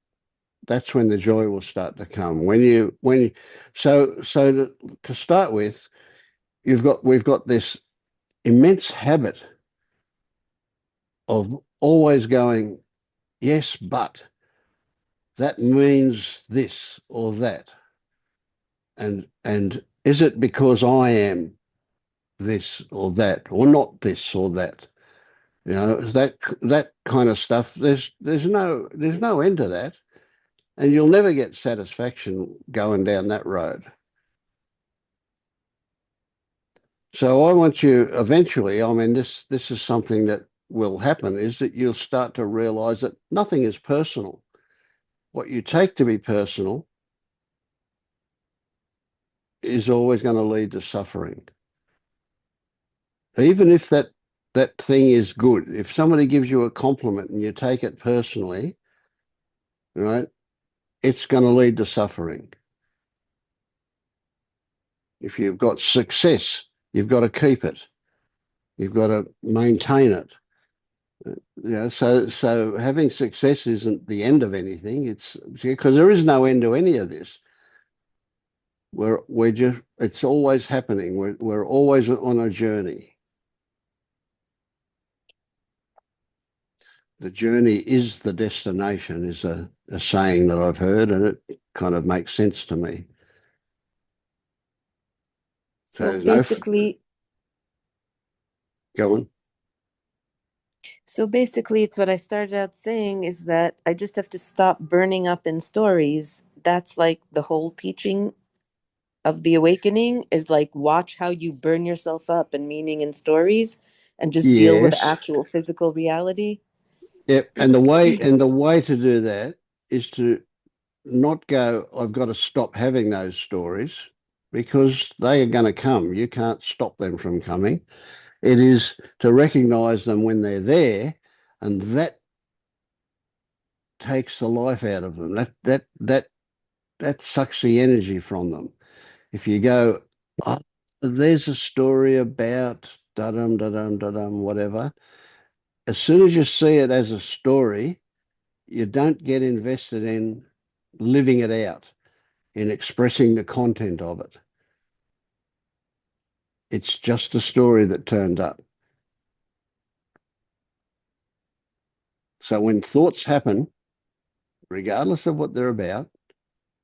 S1: that's when the joy will start to come. So to start with, we've got this immense habit of always going, yes, but that means this or that. And is it because I am this or that, or not this or that? That kind of stuff. There's no end to that, and you'll never get satisfaction going down that road. So I want you eventually. I mean, this is something that will happen. Is that you'll start to realise that nothing is personal. What you take to be personal is always going to lead to suffering, even if that thing is good. If somebody gives you a compliment and you take it personally, right, it's going to lead to suffering. If you've got success, you've got to keep it. You've got to maintain it. So having success isn't the end of anything. It's because there is no end to any of this. We're just it's always happening. We're always on a journey. The journey is the destination is a saying that I've heard, and it kind of makes sense to me. So
S2: so
S1: there's no
S2: basically
S1: go on.
S2: so basically it's what I started out saying is that I just have to stop burning up in stories. That's like the whole teaching of the awakening is like watch how you burn yourself up and meaning in stories and just deal with
S1: Yes.
S2: actual physical reality.
S1: Yep. And the way to do that is to not go, I've got to stop having those stories because they are going to come. You can't stop them from coming. It is to recognize them when they're there, and that takes the life out of them. That sucks the energy from them. If you go, oh, there's a story about da-dum, da-dum, da-dum, whatever. As soon as you see it as a story, you don't get invested in living it out, in expressing the content of it. It's just a story that turned up. So when thoughts happen, regardless of what they're about,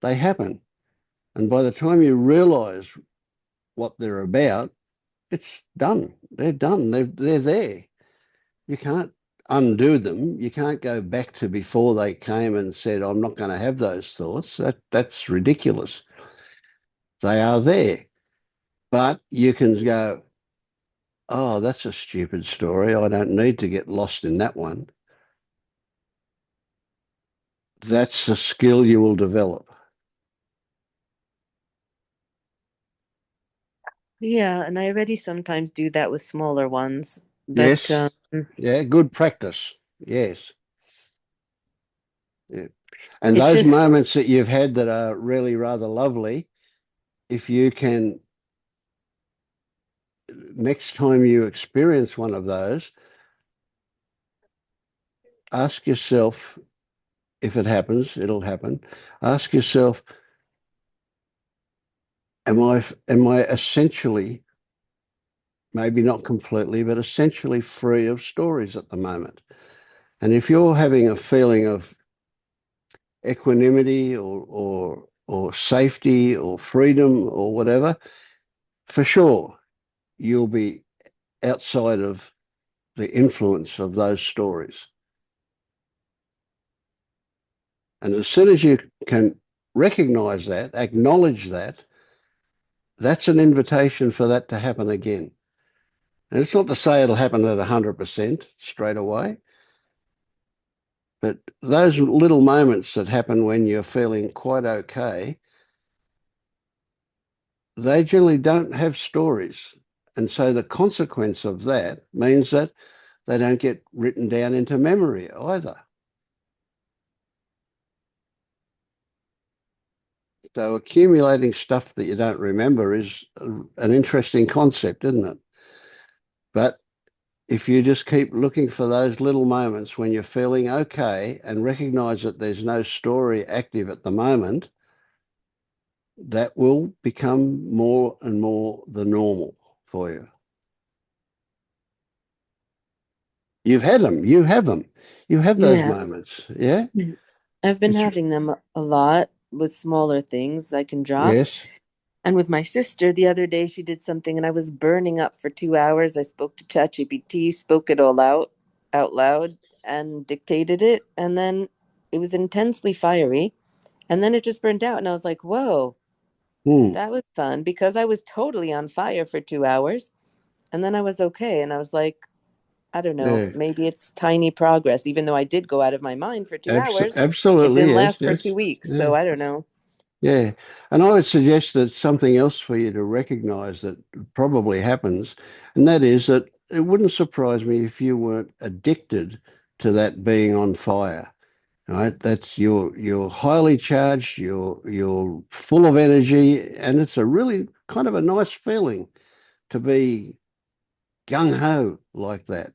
S1: they happen. And by the time you realize what they're about, it's done. They're done. They're there. You can't undo them. You can't go back to before they came and said, I'm not going to have those thoughts. That's ridiculous. They are there. But you can go, oh, that's a stupid story. I don't need to get lost in that one. That's a skill you will develop.
S2: Yeah, and I already sometimes do that with smaller ones, but
S1: Yes. Yeah. Good practice. Yes. Yeah. And
S2: it's
S1: those
S2: just,
S1: moments that you've had that are really rather lovely, if you can, next time you experience one of those, ask yourself, if it happens, it'll happen. Ask yourself, am I essentially, maybe not completely, but essentially free of stories at the moment? And if you're having a feeling of equanimity or safety or freedom or whatever, for sure you'll be outside of the influence of those stories. And as soon as you can recognize that, acknowledge that, that's an invitation for that to happen again. And it's not to say it'll happen at 100% straight away, but those little moments that happen when you're feeling quite okay, they generally don't have stories. And so the consequence of that means that they don't get written down into memory either. So accumulating stuff that you don't remember is an interesting concept, isn't it? But if you just keep looking for those little moments when you're feeling okay and recognize that there's no story active at the moment, that will become more and more the normal for you. You've had them, you have them, you have those
S2: yeah,
S1: moments. Yeah.
S2: I've been
S1: It's,
S2: having them a lot with smaller things I can drop.
S1: yes.
S2: And with my sister, the other day, she did something and I was burning up for 2 hours. I spoke to ChatGPT, spoke it all out loud, and dictated it. And then it was intensely fiery. And then it just burned out. And I was like, whoa,
S1: Hmm.
S2: that was fun because I was totally on fire for 2 hours. And then I was okay. And I was like, I don't know,
S1: Yeah.
S2: maybe it's tiny progress, even though I did go out of my mind for 2 hours. It
S1: Absolutely.
S2: didn't
S1: Yes.
S2: last for
S1: Yes.
S2: 2 weeks.
S1: Yeah.
S2: So I don't know.
S1: Yeah. And I would suggest that something else for you to recognize that probably happens, and that is that it wouldn't surprise me if you weren't addicted to that being on fire. Right? That's you're highly charged, you're full of energy, and it's a really kind of a nice feeling to be gung ho like that.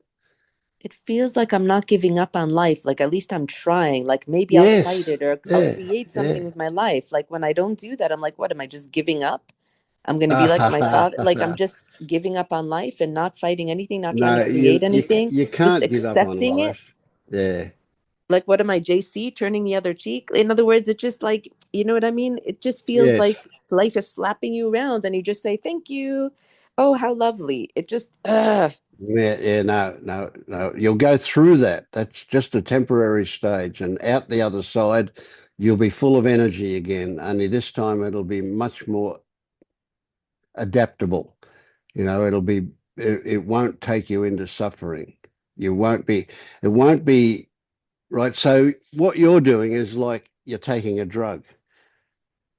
S2: It feels like I'm not giving up on life. Like at least I'm trying. Like maybe I'll fight
S1: Yes.
S2: it or I'll
S1: Yeah.
S2: create
S1: Yeah.
S2: something with my life. Like when I don't do that, I'm like, what am I just giving up? I'm going to be like my father. Like I'm
S1: No,
S2: just giving up on life and not fighting anything, not trying to
S1: no,
S2: create anything,
S1: you
S2: just
S1: can't give up on
S2: accepting it.
S1: life. Yeah.
S2: Like what am I, JC, turning the other cheek? In other words, it just like, you know what I mean? It just feels
S1: Yes.
S2: like life is slapping you around and you just say, thank you. Oh, how lovely. It just,
S1: Yeah, yeah, no, no, no. You'll go through that. That's just a temporary stage, and out the other side, you'll be full of energy again. Only this time, it'll be much more adaptable. It won't take you into suffering. You won't be, it won't be right. So what you're doing is like you're taking a drug,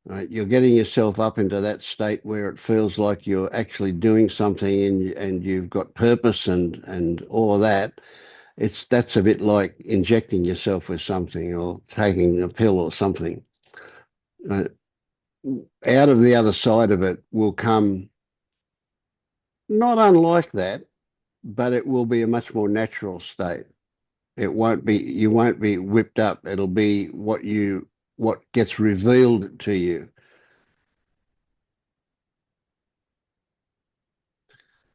S1: right? You're getting yourself up into that state where it feels like you're actually doing something and you've got purpose and all of that. That's a bit like injecting yourself with something or taking a pill or something. Uh, Out of the other side of it will come. not unlike that, but it will be a much more natural state. It won't be, you won't be whipped up. It'll be what gets revealed to you.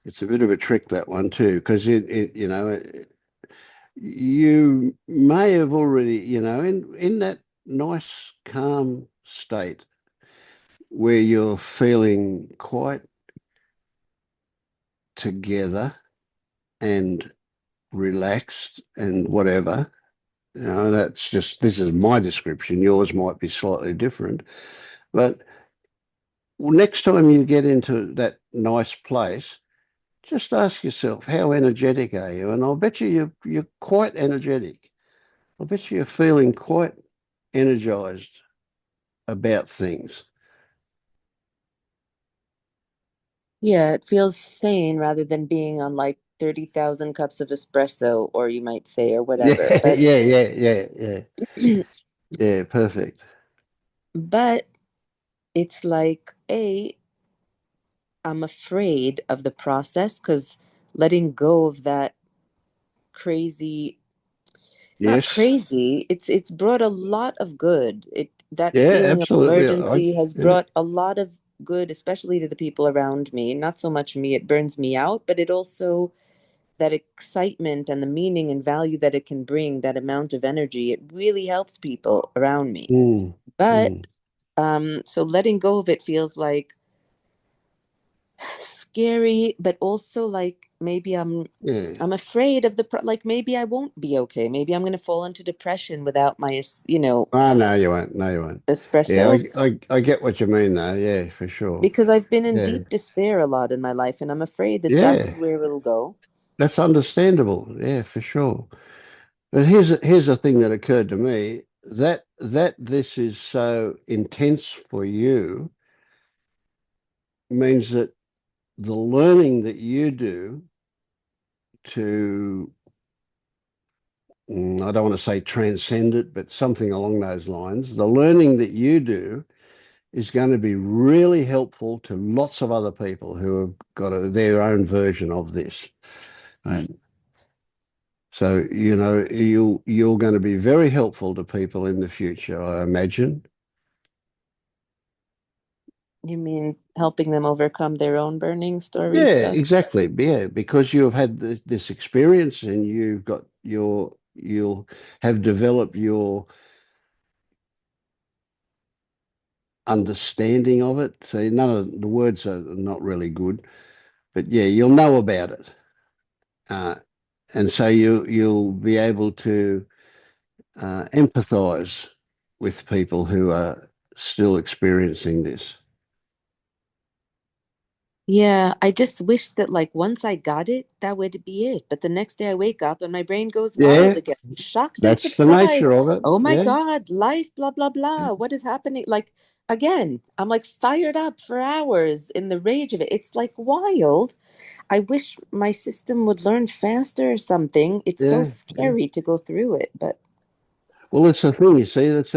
S1: It's a bit of a trick, that one too, because you may have already, in that nice, calm state where you're feeling quite together and relaxed and whatever. This is my description. Yours might be slightly different. But next time you get into that nice place, just ask yourself, how energetic are you? And I'll bet you're quite energetic. I bet you're feeling quite energized about things.
S2: Yeah, it feels sane rather than being on like 30,000 cups of espresso, or you might say, or
S1: Yeah,
S2: whatever.
S1: yeah. Yeah, perfect.
S2: But it's like, I'm afraid of the process because letting go of that crazy, not
S1: Yes.
S2: crazy, it's brought a lot of good. That
S1: Yeah,
S2: feeling of
S1: absolutely.
S2: emergency has
S1: Yeah.
S2: brought a lot of good, especially to the people around me. Not so much me, it burns me out, but it also that excitement and the meaning and value that it can bring, that amount of energy, it really helps people around me.
S1: Mm,
S2: But
S1: mm,
S2: so letting go of it feels like scary, but also like maybe
S1: yeah.
S2: I'm afraid of like maybe I won't be okay. Maybe I'm going to fall into depression without my,
S1: Oh, no, you won't. No, you won't. Yeah,
S2: espresso
S1: I get what you mean, though. Yeah, for sure.
S2: because I've been in
S1: Yeah,
S2: deep despair a lot in my life, and I'm afraid that that's
S1: yeah.
S2: where it'll go.
S1: That's understandable. Yeah, for sure. But here's a thing that occurred to me that this is so intense for you means that the learning that you do to I don't want to say transcend it, but something along those lines. The learning that you do is going to be really helpful to lots of other people who have got their own version of this. And so, you're going to be very helpful to people in the future, I imagine.
S2: You mean helping them overcome their own burning story
S1: Yeah,
S2: stuff?
S1: exactly. Yeah, because you have had this experience and you'll have developed your understanding of it. So none of the words are not really good, but yeah, you'll know about it. Uh, and so you'll be able to empathize with people who are still experiencing this.
S2: Yeah, I just wish that like once I got it, that would be it. But the next day I wake up and my brain goes wild
S1: Yeah,
S2: again. Shocked and
S1: that's the
S2: surprised.
S1: nature of it.
S2: Oh my
S1: Yeah.
S2: God, life, blah, blah, blah. What is happening? Like again, I'm like fired up for hours in the rage of it. It's like wild. I wish my system would learn faster or something. It's so
S1: Yeah.
S2: scary to go through it, but
S1: Well, it's the thing, you see, that's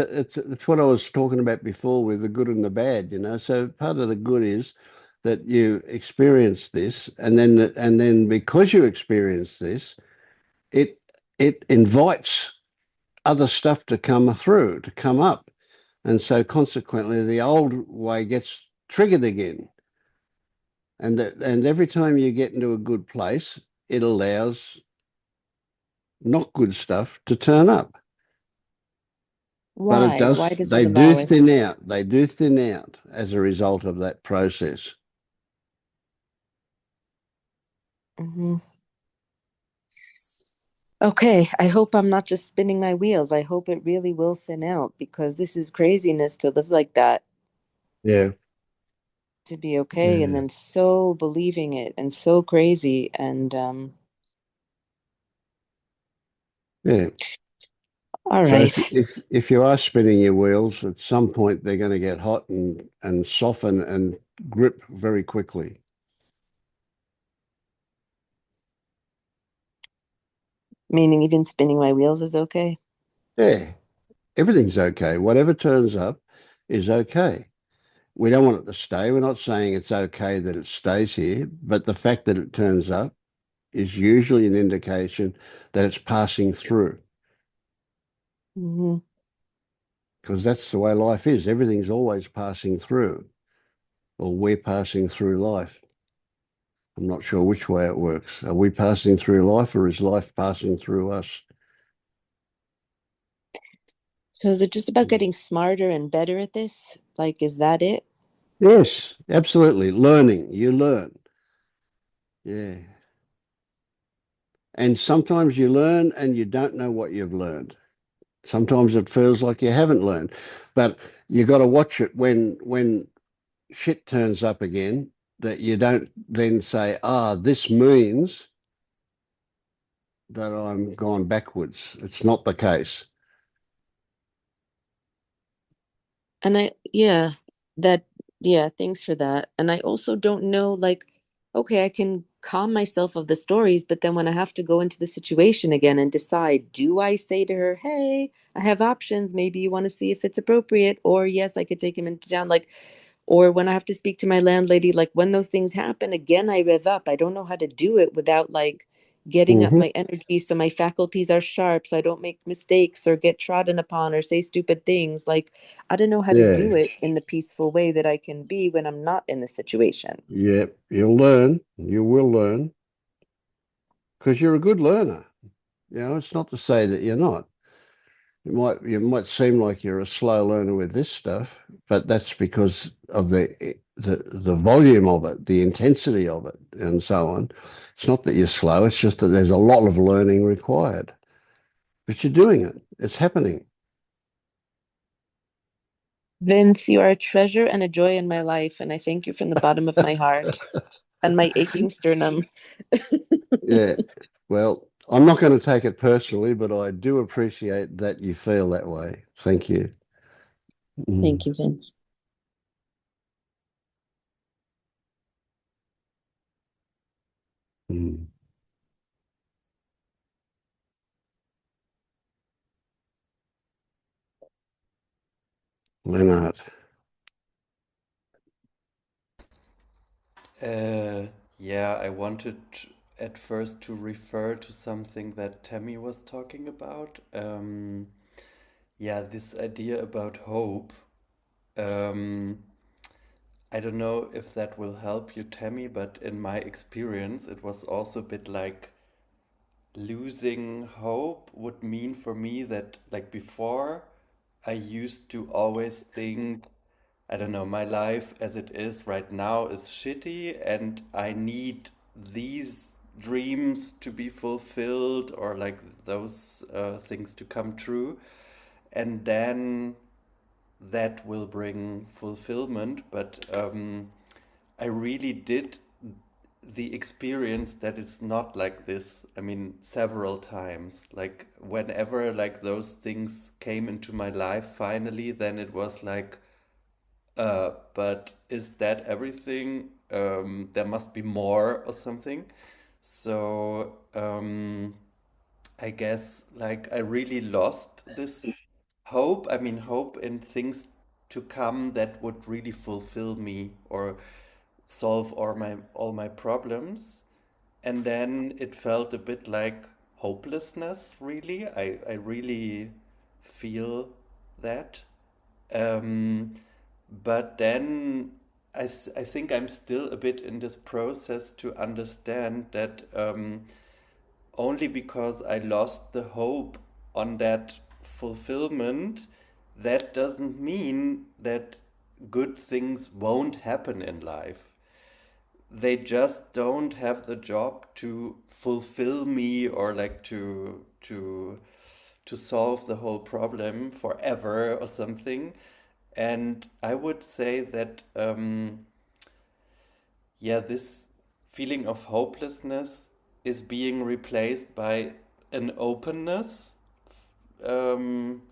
S1: what I was talking about before with the good and the bad, So part of the good is that you experience this, and then because you experience this, it it invites other stuff to come through, to come up. And so consequently the old way gets triggered again. And every time you get into a good place, it allows not good stuff to turn up. But it
S2: why? Why
S1: does,
S2: does it
S1: they do
S2: allow it?
S1: thin out. They do thin out as a result of that process.
S2: Mhm. Okay, I hope I'm not just spinning my wheels. I hope it really will thin out because this is craziness to live like that,
S1: Yeah,
S2: to be okay, and
S1: yeah,
S2: then so believing it and so crazy. And
S1: yeah.
S2: all
S1: So
S2: right.
S1: if you are spinning your wheels, at some point they're going to get hot and soften and grip very quickly.
S2: Meaning even spinning my wheels is okay.
S1: Yeah, everything's okay. Whatever turns up is okay. We don't want it to stay. We're not saying it's okay that it stays here, but the fact that it turns up is usually an indication that it's passing through,
S2: Hmm.
S1: because that's the way life is. Everything's always passing through, or we're passing through life. I'm not sure which way it works. Are we passing through life, or is life passing through us?
S2: So is it just about getting smarter and better at this? Like, is that it?
S1: Yes, absolutely. Learning, you learn. Yeah. And sometimes you learn and you don't know what you've learned. Sometimes it feels like you haven't learned, but you got to watch it when shit turns up again, that you don't then say, ah, this means that I'm gone backwards. It's not the case.
S2: And that, yeah, thanks for that. And I also don't know, like, okay, I can calm myself of the stories, but then when I have to go into the situation again and decide, do I say to her, hey, I have options. Maybe you want to see if it's appropriate, or yes, I could take him into town. Like, or when I have to speak to my landlady, like when those things happen, again, I rev up. I don't know how to do it without like getting up
S1: Hmm.
S2: my energy so my faculties are sharp, so I don't make mistakes or get trodden upon or say stupid things. Like, I don't know how to
S1: Yeah,
S2: do it in the peaceful way that I can be when I'm not in the situation.
S1: yeah, you'll learn. You will learn because you're a good learner. You know, it's not to say that you're not. You might seem like you're a slow learner with this stuff, but that's because of the volume of it, the intensity of it, and so on. It's not that you're slow, it's just that there's a lot of learning required. But you're doing it. It's happening.
S2: Vince, you are a treasure and a joy in my life, and I thank you from the bottom of my heart and my aching sternum.
S1: Yeah. Well, I'm not going to take it personally, but I do appreciate that you feel that way. Thank you.
S2: Thank
S1: Mm,
S2: you, Vince.
S1: mm. Leonard.
S3: Uh, yeah, I wanted at first to refer to something that Tammy was talking about. Yeah, this idea about hope. Um, I don't know if that will help you, Tammy, but in my experience, it was also a bit like losing hope would mean for me that, like before, I used to always think, I don't know, my life as it is right now is shitty and I need these dreams to be fulfilled or like those things to come true. And then that will bring fulfillment. But I really did the experience that it's not like this. I mean, several times. Like whenever like those things came into my life finally, then it was like, but is that everything? There must be more or something. So I guess like I really lost this hope. I mean, hope in things to come that would really fulfill me or solve all my problems. And then it felt a bit like hopelessness, really. I really feel that. Um, but then I think I'm still a bit in this process to understand that only because I lost the hope on that fulfillment, that doesn't mean that good things won't happen in life. They just don't have the job to fulfill me or like to solve the whole problem forever or something. And I would say that yeah, this feeling of hopelessness is being replaced by an openness um,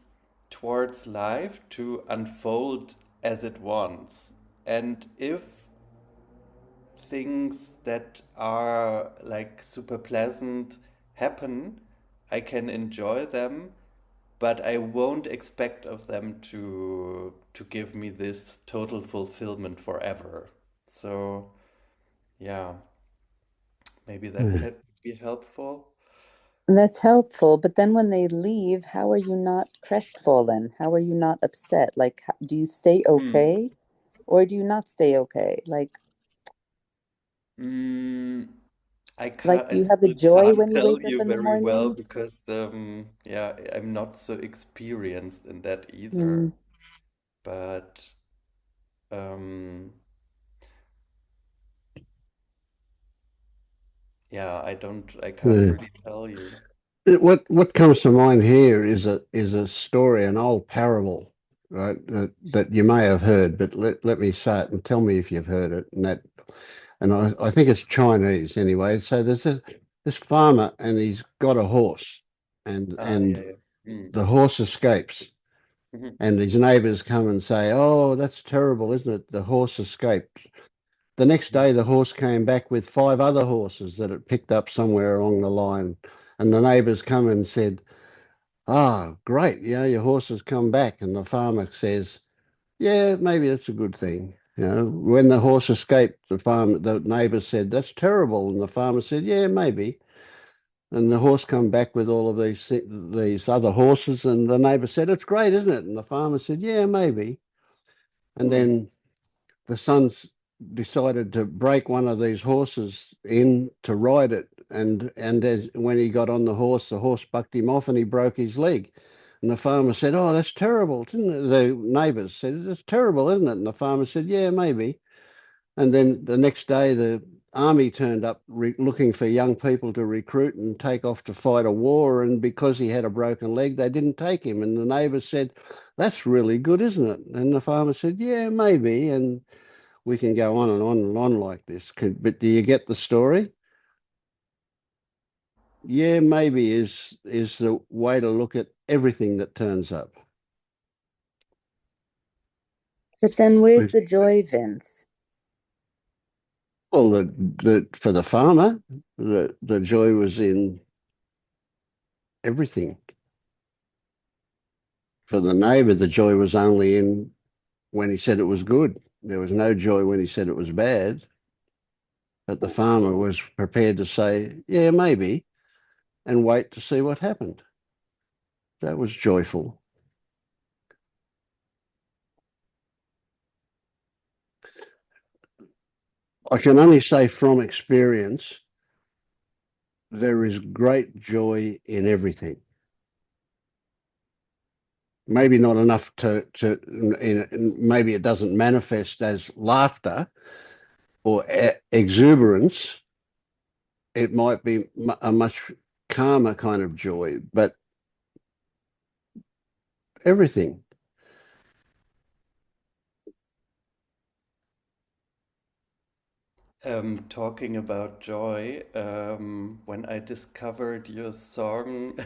S3: towards life to unfold as it wants. And if things that are like super pleasant happen, I can enjoy them, but I won't expect of them to give me this total fulfillment forever. So yeah, maybe that
S1: Yeah.
S3: could be helpful.
S2: That's helpful, but then when they leave, how are you not crestfallen? How are you not upset? Like, do you stay
S3: Hmm.
S2: okay or do you not stay okay?
S3: Mm,
S2: Like,
S3: I
S2: do you have a
S3: still
S2: joy
S3: can't
S2: when you
S3: tell
S2: wake up
S3: you
S2: in the
S3: very well
S2: morning?
S3: because yeah, I'm not so experienced in that
S2: Mm.
S3: either. But um yeah, I can't
S1: Yeah.
S3: really tell you.
S1: What comes to mind here is a story, an old parable, right? That you may have heard, but let me say it and tell me if you've heard it. And I think it's Chinese anyway. So there's this farmer and he's got a horse,
S3: Ah, yeah,
S1: and
S3: yeah. Mm.
S1: the horse escapes,
S3: Mhm.
S1: and his neighbours come and say, "Oh, that's terrible, isn't it? The horse escaped." The next day, the horse came back with five other horses that it picked up somewhere along the line, and the neighbours come and said, "Ah, great, your horse has come back." And the farmer says, "Yeah, maybe that's a good thing." When the horse escaped, the neighbour said, "That's terrible." And the farmer said, "Yeah, maybe." And the horse come back with all of these other horses, and the neighbour said, "It's great, isn't it?" And the farmer said, "Yeah, maybe." And
S3: Mm.
S1: then the sons decided to break one of these horses in to ride it, and when he got on the horse bucked him off and he broke his leg. And the farmer said, "Oh, that's terrible, didn't it?" The neighbours said, "It's terrible, isn't it?" And the farmer said, "Yeah, maybe." And then the next day, the army turned up looking for young people to recruit and take off to fight a war. And because he had a broken leg, they didn't take him. And the neighbours said, "That's really good, isn't it?" And the farmer said, "Yeah, maybe." And we can go on and on and on like this. But do you get the story? Yeah, maybe is the way to look at everything that turns up.
S2: But then where's the joy, Vince?
S1: Well, the for the farmer, the joy was in everything. For the neighbour, the joy was only in when he said it was good. There was no joy when he said it was bad. But the farmer was prepared to say, "Yeah, maybe," and wait to see what happened. That was joyful. I can only say from experience, there is great joy in everything. Maybe not enough maybe it doesn't manifest as laughter or exuberance. It might be a much calmer kind of joy, but everything.
S3: Talking about joy, when I discovered your song,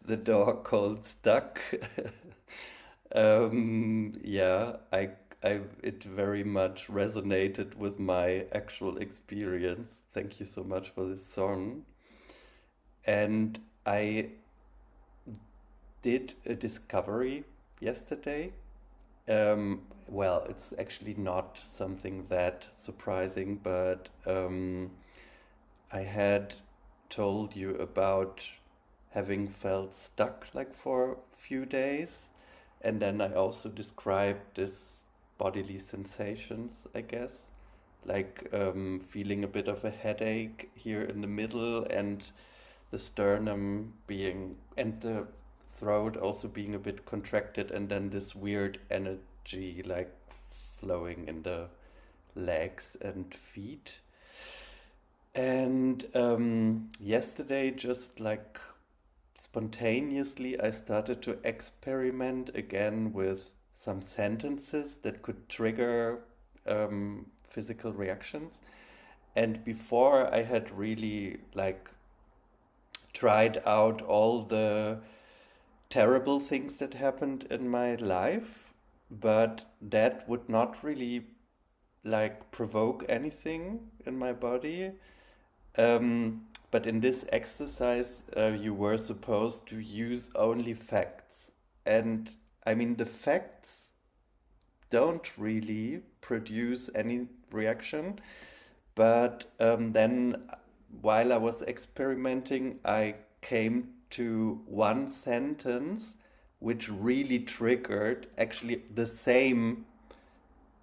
S3: The Dog Called Stuck, yeah, it very much resonated with my actual experience. Thank you so much for this song. And I did a discovery yesterday. Well, it's actually not something that surprising, but I had told you about having felt stuck like for a few days, and then I also described this bodily sensations, I guess, like feeling a bit of a headache here in the middle, and the sternum being, and the throat also being a bit contracted, and then this weird energy like flowing in the legs and feet. And yesterday, just like spontaneously, I started to experiment again with some sentences that could trigger physical reactions. And before, I had really like tried out all the terrible things that happened in my life, but that would not really like provoke anything in my body. but in this exercise, you were supposed to use only facts. And I mean, the facts don't really produce any reaction. But then, while I was experimenting, I came to one sentence which really triggered actually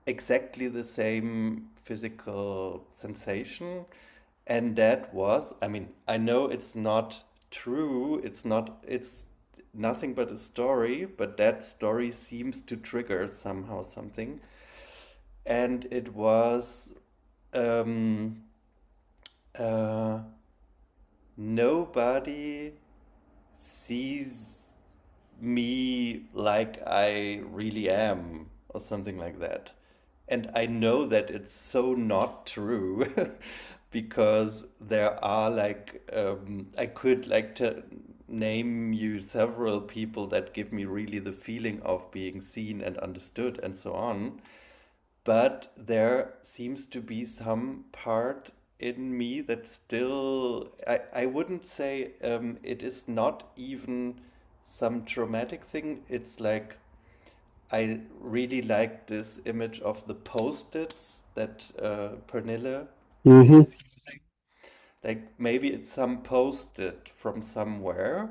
S3: exactly the same physical sensation. And that was, I mean, I know it's not true, it's nothing but a story, but that story seems to trigger somehow something. And it was um, uh, nobody sees me like I really am, or something like that. And I know that it's so not true because there are like, I could like to name you several people that give me really the feeling of being seen and understood and so on. But there seems to be some part in me that still, I wouldn't say it is not even some traumatic thing. It's like I really like this image of the post-its that Pernille
S1: Mm-hmm.
S3: is using. Like maybe it's some post-it from somewhere,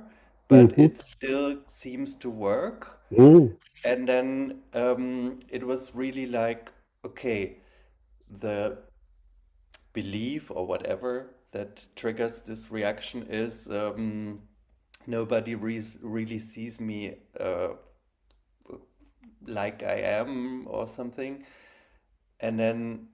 S3: but
S1: Mm-hmm.
S3: it still seems to work.
S1: Mm.
S3: And then it was really like, okay, the belief or whatever that triggers this reaction is nobody really sees me like I am or something. And then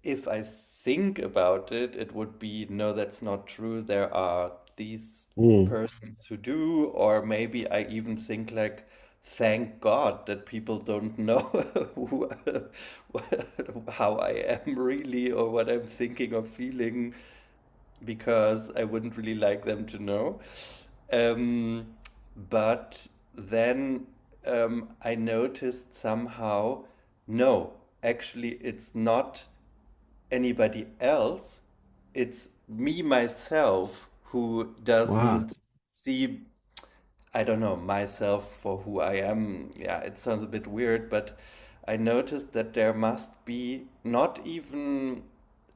S3: if I think about it, it would be no, that's not true. There are these
S1: Mm.
S3: persons who do, or maybe I even think like, thank God that people don't know who, how I am really or what I'm thinking or feeling, because I wouldn't really like them to know. Um, but then I noticed somehow, no, actually, it's not anybody else. It's me myself who
S1: Wow.
S3: doesn't see, I don't know, myself for who I am. Yeah, it sounds a bit weird, but I noticed that there must be not even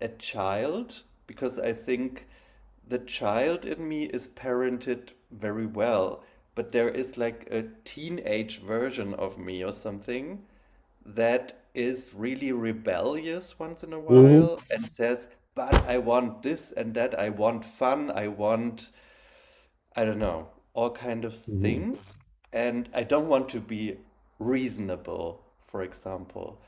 S3: a child, because I think the child in me is parented very well, but there is like a teenage version of me or something that is really rebellious once in a
S1: Mm-hmm.
S3: while and says, but I want this and that, I want fun, I want, I don't know, all kind of
S1: Mm-hmm.
S3: things. And I don't want to be reasonable, for example.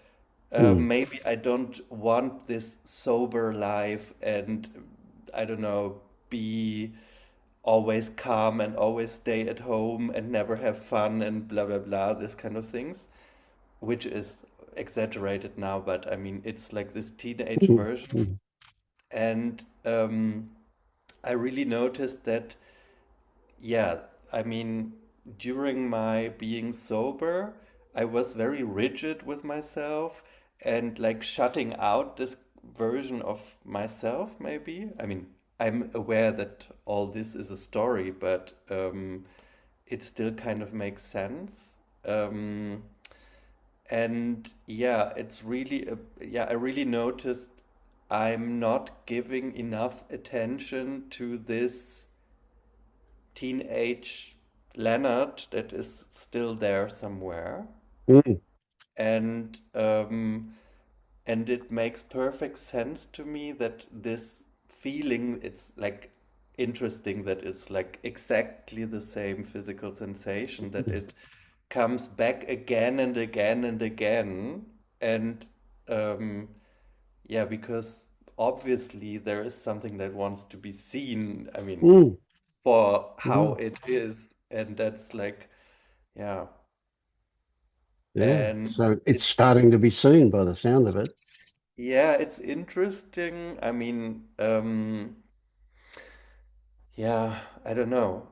S1: Mm.
S3: Maybe I don't want this sober life and I don't know, be always calm and always stay at home and never have fun and blah blah blah, this kind of things, which is exaggerated now, but I mean, it's like this teenage version.
S1: Mm.
S3: And I really noticed that, yeah, I mean, during my being sober, I was very rigid with myself and like shutting out this version of myself, maybe. I mean, I'm aware that all this is a story, but it still kind of makes sense. Um, and yeah, it's really, yeah, I really noticed I'm not giving enough attention to this teenage Leonard that is still there somewhere.
S1: Mm.
S3: And and it makes perfect sense to me that this feeling, it's like interesting that it's like exactly the same physical sensation, that it comes back again and again and again. And um, yeah, because obviously there is something that wants to be seen. I mean,
S1: Mm.
S3: for how
S1: Mm.
S3: it is, and that's like, yeah.
S1: Yeah.
S3: And
S1: So it's
S3: it's,
S1: starting to be seen by the sound of it.
S3: yeah, it's interesting. I mean, yeah, I don't know.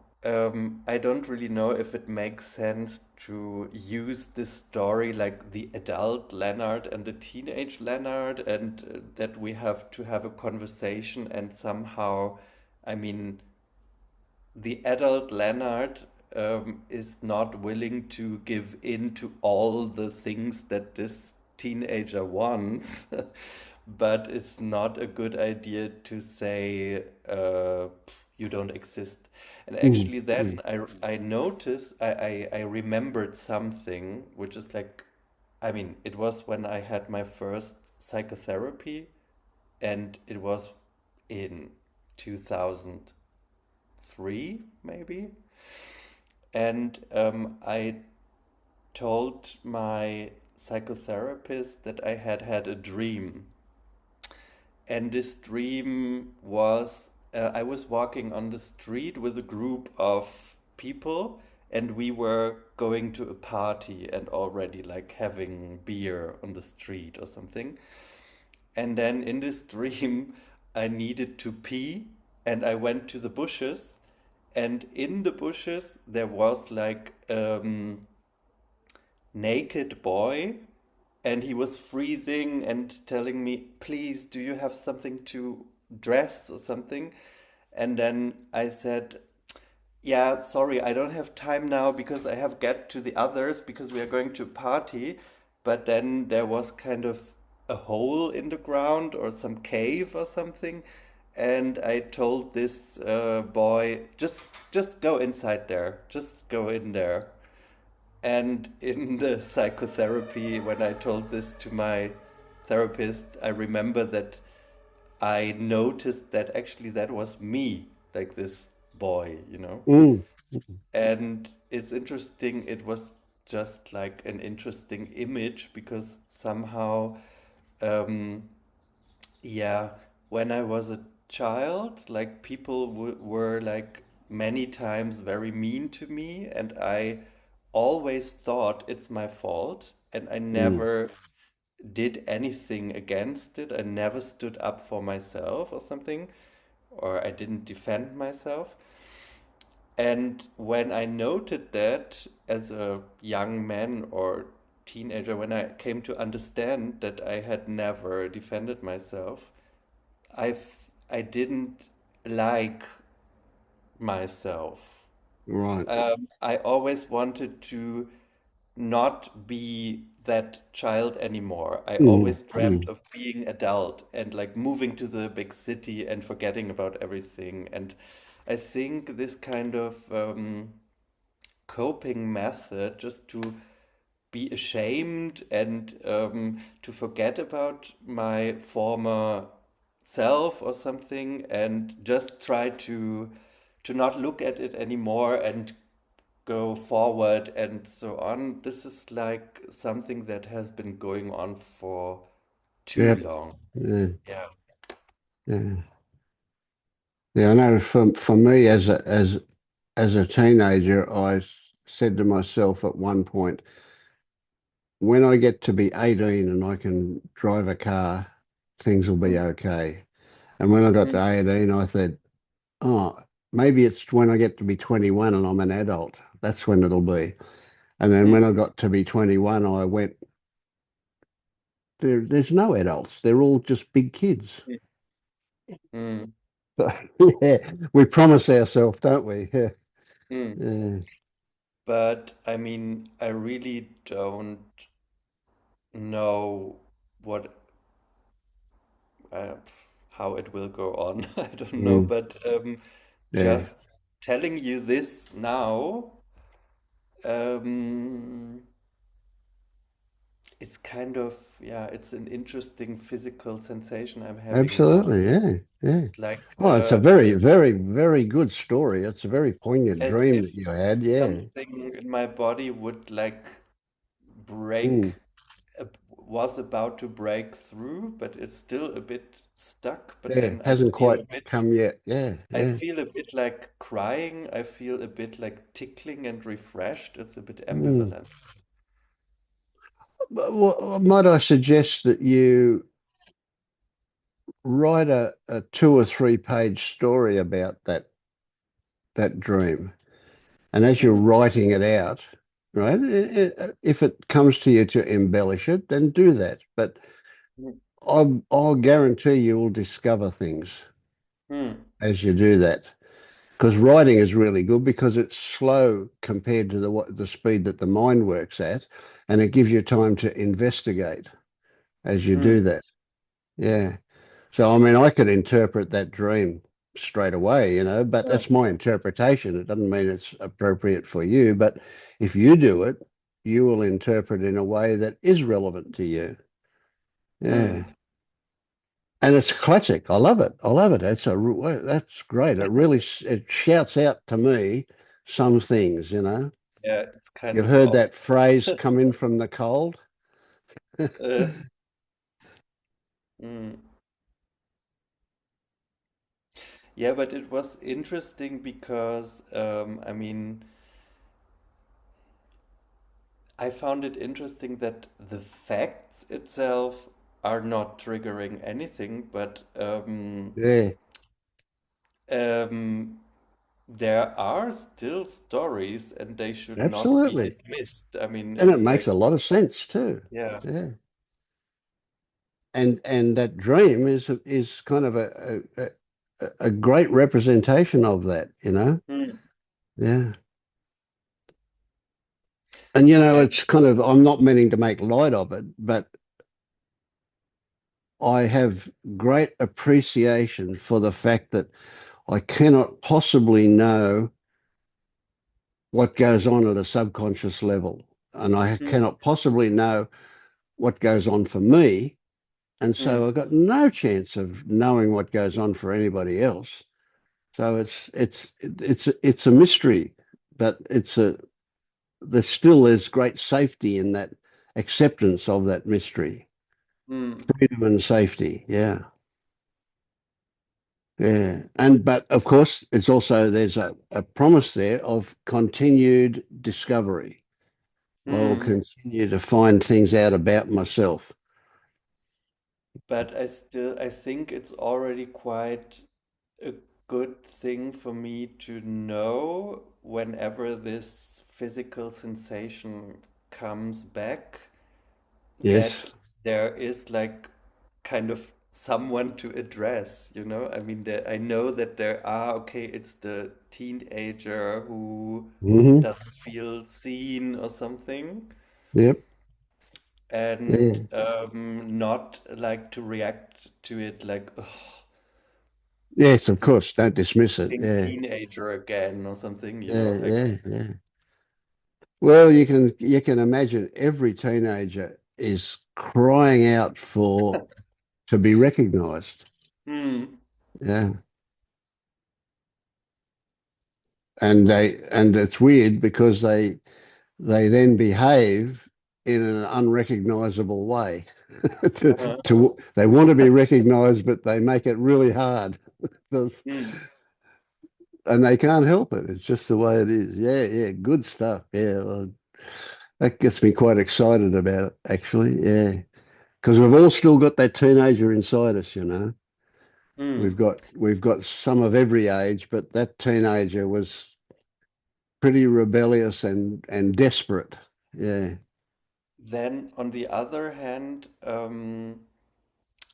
S3: I don't really know if it makes sense to use this story like the adult Leonard and the teenage Leonard, and that we have to have a conversation, and somehow, I mean, the adult Leonard is not willing to give in to all the things that this teenager wants, but it's not a good idea to say you don't exist. And
S1: Mm,
S3: actually, then
S1: mm,
S3: I noticed, I remembered something, which is like, I mean, it was when I had my first psychotherapy, and it was in 2003, maybe. And I told my psychotherapist that I had had a dream. And this dream was I was walking on the street with a group of people, and we were going to a party and already like having beer on the street or something. And then in this dream, I needed to pee, and I went to the bushes. And in the bushes, there was like naked boy, and he was freezing and telling me, "Please, do you have something to dress or something?" And then I said, "Yeah, sorry, I don't have time now because I have get to the others because we are going to a party." But then there was kind of a hole in the ground or some cave or something, and I told this boy, just go inside there, just go in there. And in the psychotherapy, when I told this to my therapist, I remember that I noticed that actually that was me, like this boy, you know?
S1: mm.
S3: And it's interesting, it was just like an interesting image because somehow, um, yeah, when I was a child, like people were like many times very mean to me, and I always thought it's my fault, and I
S1: Mm.
S3: never did anything against it. I never stood up for myself or something, or I didn't defend myself. And when I noted that as a young man or teenager, when I came to understand that I had never defended myself, I didn't like myself.
S1: Right.
S3: I always wanted to not be that child anymore. I
S1: Mm,
S3: always dreamt
S1: mm.
S3: of being adult and like moving to the big city and forgetting about everything. And I think this kind of coping method, just to be ashamed and to forget about my former self or something, and just try to not look at it anymore and go forward and so on. This is like something that has been going on for too
S1: Yep.
S3: long.
S1: Yeah.
S3: Yeah.
S1: Yeah. Yeah. I know for me as a teenager, said to myself at one point, when I get to be 18 and I can drive a car, things will be
S3: Mm,
S1: okay. And when I got
S3: mm,
S1: to 18, I said, oh, maybe it's when I get to be 21 and I'm an adult. That's when it'll be. And then when
S3: mm,
S1: I got to be 21, I went, there's no adults. They're all just big kids.
S3: mm, mm,
S1: Yeah, we promise ourselves, don't we? Yeah.
S3: mm.
S1: Yeah.
S3: But I mean, I really don't know what uh, how it will go on. I don't know,
S1: Mm.
S3: but
S1: Yeah.
S3: just telling you this now, um, it's kind of, yeah, it's an interesting physical sensation I'm having now.
S1: Absolutely. Yeah. Yeah.
S3: It's like
S1: Oh, it's a very, very, very good story. It's a very poignant
S3: as
S1: dream
S3: if
S1: that you had. Yeah.
S3: something in my body would like
S1: Mm.
S3: break, was about to break through, but it's still a bit stuck. But
S1: Yeah.
S3: then
S1: Hasn't quite come yet. Yeah.
S3: I
S1: Yeah.
S3: feel a bit like crying. I feel a bit like tickling and refreshed. It's a bit
S1: Mm.
S3: ambivalent.
S1: But might I suggest that you write a 2 or 3 page story about that dream? And as you're
S3: Mm,
S1: writing it out, right? If it comes to you to embellish it, then do that. But
S3: mm,
S1: I'll guarantee you will discover things
S3: mm,
S1: as you do that. Because writing is really good because it's slow compared to the speed that the mind works at, and it gives you time to investigate as you do
S3: mm,
S1: that. Yeah. So I mean, I could interpret that dream straight away, but
S3: mm,
S1: that's my interpretation. It doesn't mean it's appropriate for you, but if you do it, you will interpret in a way that is relevant to you. Yeah.
S3: mm.
S1: And it's classic. I love it. I love it. That's great. It shouts out to me some things.
S3: Yeah, it's kind
S1: You've
S3: of
S1: heard that
S3: obvious.
S1: phrase, come in from the cold.
S3: Uh, mm. Yeah, but it was interesting because, I mean, I found it interesting that the facts itself are not triggering anything, but
S1: Yeah,
S3: um, there are still stories and they should not be
S1: absolutely.
S3: dismissed. I mean,
S1: And it
S3: it's
S1: makes
S3: like,
S1: a lot of sense too.
S3: yeah.
S1: Yeah. And that dream is kind of a great representation of that.
S3: Mm.
S1: Yeah. And
S3: Yeah.
S1: it's kind of I'm not meaning to make light of it, but I have great appreciation for the fact that I cannot possibly know what goes on at a subconscious level. And I
S3: Mm.
S1: cannot possibly know what goes on for me. And so
S3: Mm.
S1: I've got no chance of knowing what goes on for anybody else. So it's a mystery, but there's great safety in that acceptance of that mystery,
S3: Mm.
S1: freedom and safety. Yeah. Yeah. But of course, there's a promise there of continued discovery. I'll
S3: Mm.
S1: continue to find things out about myself.
S3: But I think it's already quite a good thing for me to know whenever this physical sensation comes back
S1: Yes.
S3: that there is like kind of someone to address, you know? I mean, I know that there are, okay, it's the teenager who
S1: Hmm.
S3: doesn't feel seen or something,
S1: Yep.
S3: and
S1: Yeah.
S3: not like to react to it like, oh,
S1: Yes, of
S3: this
S1: course. Don't dismiss it.
S3: fucking
S1: Yeah.
S3: teenager again or something, you know?
S1: Yeah.
S3: Like,
S1: Yeah. Yeah. Well, you can imagine every teenager is crying out for to be recognized.
S3: hmm,
S1: Yeah. And it's weird because they then behave in an unrecognizable way.
S3: uh,
S1: They want to be recognized, but they make it really hard.
S3: hmm,
S1: And they can't help it. It's just the way it is. Yeah, yeah, good stuff. Yeah, well, that gets me quite excited about it, actually. Yeah, because we've all still got that teenager inside us. We've
S3: hmm.
S1: got we've got some of every age, but that teenager was pretty rebellious and desperate. Yeah.
S3: Then on the other hand,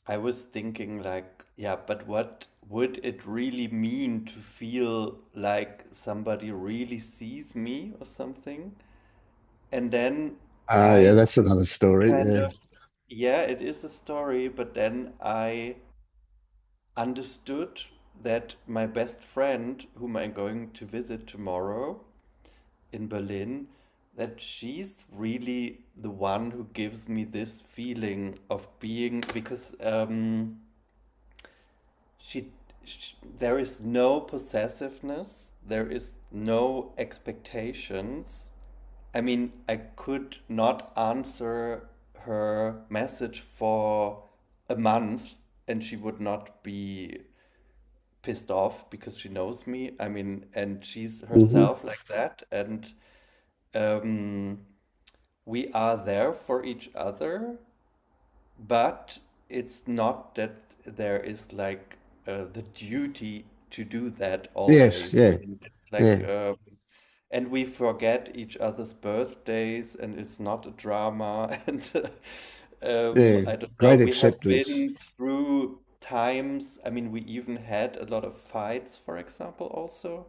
S3: I was thinking like, yeah, but what would it really mean to feel like somebody really sees me or something? And then
S1: Yeah,
S3: I
S1: that's another story.
S3: kind
S1: Yeah.
S3: of, yeah, it is a story, but then I understood that my best friend, whom I'm going to visit tomorrow in Berlin, that she's really the one who gives me this feeling of being, because she, there is no possessiveness, there is no expectations. I mean, I could not answer her message for a month and she would not be pissed off because she knows me. I mean, and she's
S1: Hmm.
S3: herself like that. And um, we are there for each other, but it's not that there is like the duty to do that
S1: Yes.
S3: always. I
S1: Yeah.
S3: mean, it's like,
S1: Yeah.
S3: and we forget each other's birthdays, and it's not a drama. And
S1: Yeah,
S3: I don't know,
S1: great
S3: we have
S1: acceptance.
S3: been through times. I mean, we even had a lot of fights, for example, also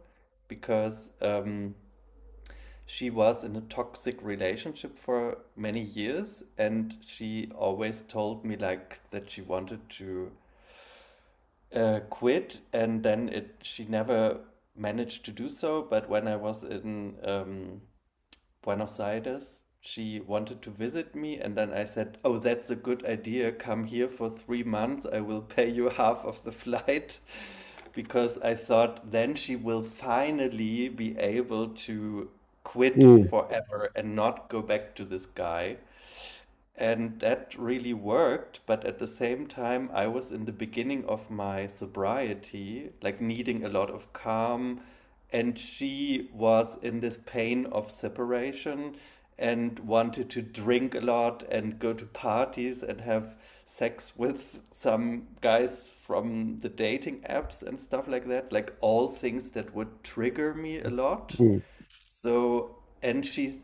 S3: because she was in a toxic relationship for many years, and she always told me like that she wanted to quit, and then it she never managed to do so. But when I was in Buenos Aires, she wanted to visit me, and then I said, "Oh, that's a good idea. Come here for 3 months. I will pay you half of the flight." Because I thought then she will finally be able to quit
S1: Mm,
S3: forever and not go back to this guy. And that really worked, but at the same time, I was in the beginning of my sobriety, like needing a lot of calm, and she was in this pain of separation and wanted to drink a lot and go to parties and have sex with some guys from the dating apps and stuff like that, like all things that would trigger me a lot.
S1: mm.
S3: So, and she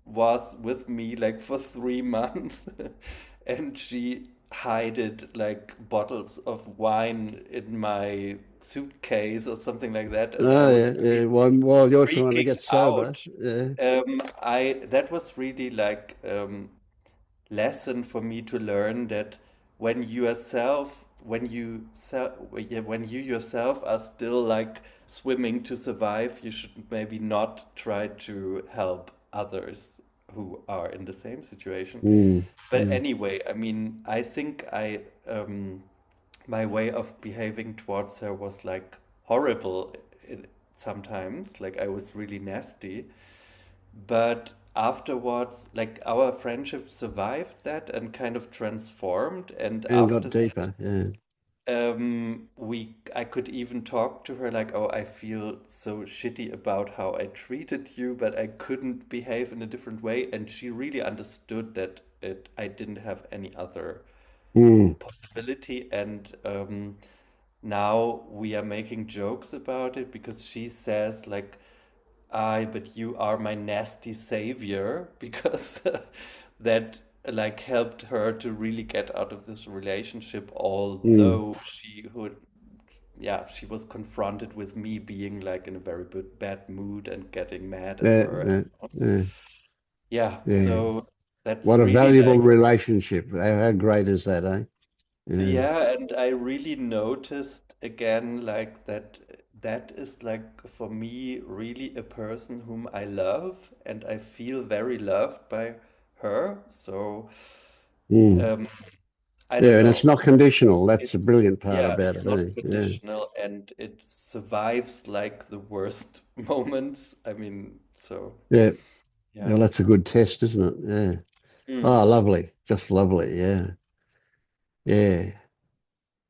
S3: was with me like for 3 months, and she hided like bottles of wine in my suitcase or something like that, and I
S1: Oh
S3: was
S1: yeah, yeah. While you're trying to
S3: freaking
S1: get sober,
S3: out.
S1: yeah.
S3: I That was really like lesson for me to learn that when you yourself are still like swimming to survive, you should maybe not try to help others who are in the same situation.
S1: Mm,
S3: But
S1: mm.
S3: anyway, I mean, I think I my way of behaving towards her was like horrible sometimes, like I was really nasty. But afterwards, like our friendship survived that and kind of transformed. And
S1: And got
S3: after that,
S1: deeper. Yeah.
S3: I could even talk to her like, "Oh, I feel so shitty about how I treated you, but I couldn't behave in a different way." And she really understood that I didn't have any other
S1: Mm.
S3: possibility. And now we are making jokes about it because she says like, "I, but you are my nasty savior," because that like helped her to really get out of this relationship,
S1: Mm.
S3: although she was confronted with me being like in a very bad mood and getting mad at
S1: Yeah,
S3: her.
S1: yeah, yeah,
S3: Yeah,
S1: yeah.
S3: so that's
S1: What a
S3: really
S1: valuable
S3: like,
S1: relationship. How great is that, eh? Yeah.
S3: yeah, and I really noticed again like that is like for me really a person whom I love, and I feel very loved by her. So
S1: Mm.
S3: um, I don't
S1: Yeah, and it's
S3: know.
S1: not conditional. That's the
S3: It's
S1: brilliant part
S3: Yeah,
S1: about
S3: it's
S1: it,
S3: not
S1: eh? Yeah.
S3: conditional, and it survives like the worst moments. I mean, so
S1: Yeah.
S3: yeah.
S1: Well, that's a good test, isn't it? Yeah.
S3: Mm,
S1: Oh, lovely. Just lovely. Yeah. Yeah.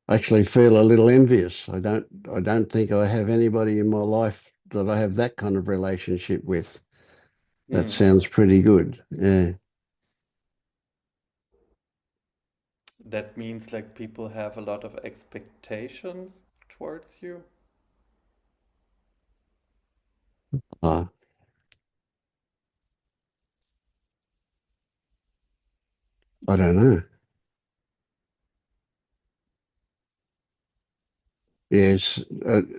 S1: I actually feel a little envious. I don't think I have anybody in my life that I have that kind of relationship with. That
S3: mm.
S1: sounds pretty good. Yeah.
S3: That means like people have a lot of expectations towards you.
S1: Uh, I don't know. Yes,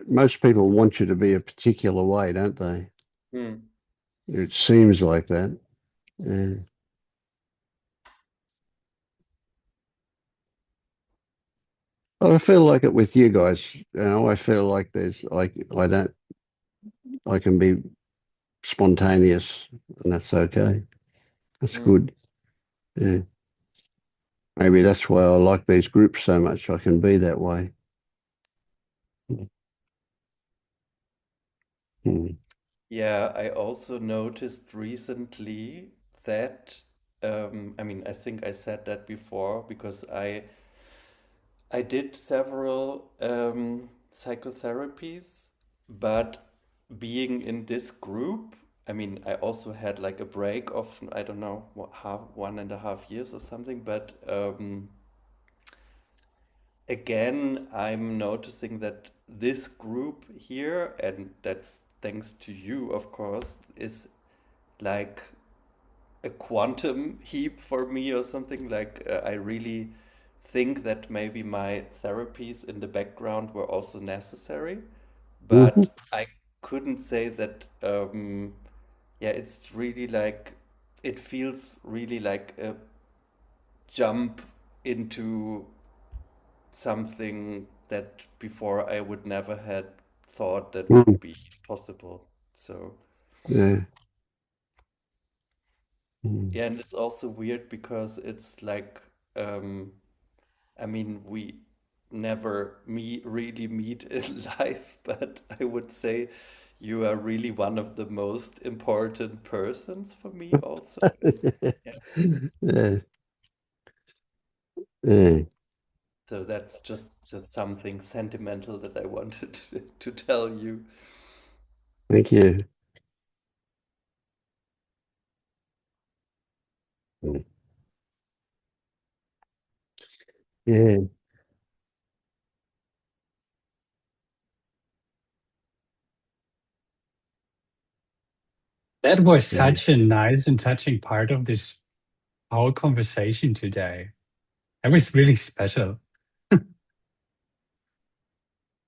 S1: most people want you to be a particular way, don't they?
S3: Mm,
S1: It seems like that. Yeah. But I feel like it with you guys. I feel like there's like I can be spontaneous, and that's okay. That's
S3: mm.
S1: good. Yeah. Maybe that's why I like these groups so much. I can be that way. Mm.
S3: Yeah, I also noticed recently that, I mean, I think I said that before because I did several psychotherapies, but being in this group, I mean, I also had like a break of, I don't know, 1.5 years or something, but again, I'm noticing that this group here, and that's thanks to you, of course, is like a quantum heap for me or something. Like I really think that maybe my therapies in the background were also necessary,
S1: Hmm.
S3: but I couldn't say that. Yeah, it's really like it feels really like a jump into something that before I would never had thought that would be possible. So
S1: Yeah. Mm.
S3: yeah, and it's also weird because it's like, um, I mean, we never really meet in life, but I would say you are really one of the most important persons for me also. And yeah,
S1: Yeah. Yeah.
S3: so that's just something sentimental that I wanted to tell you.
S1: Thank you. Mm. Yeah.
S4: That was
S1: Yeah.
S4: such a nice and touching part of this whole conversation today. That was really special.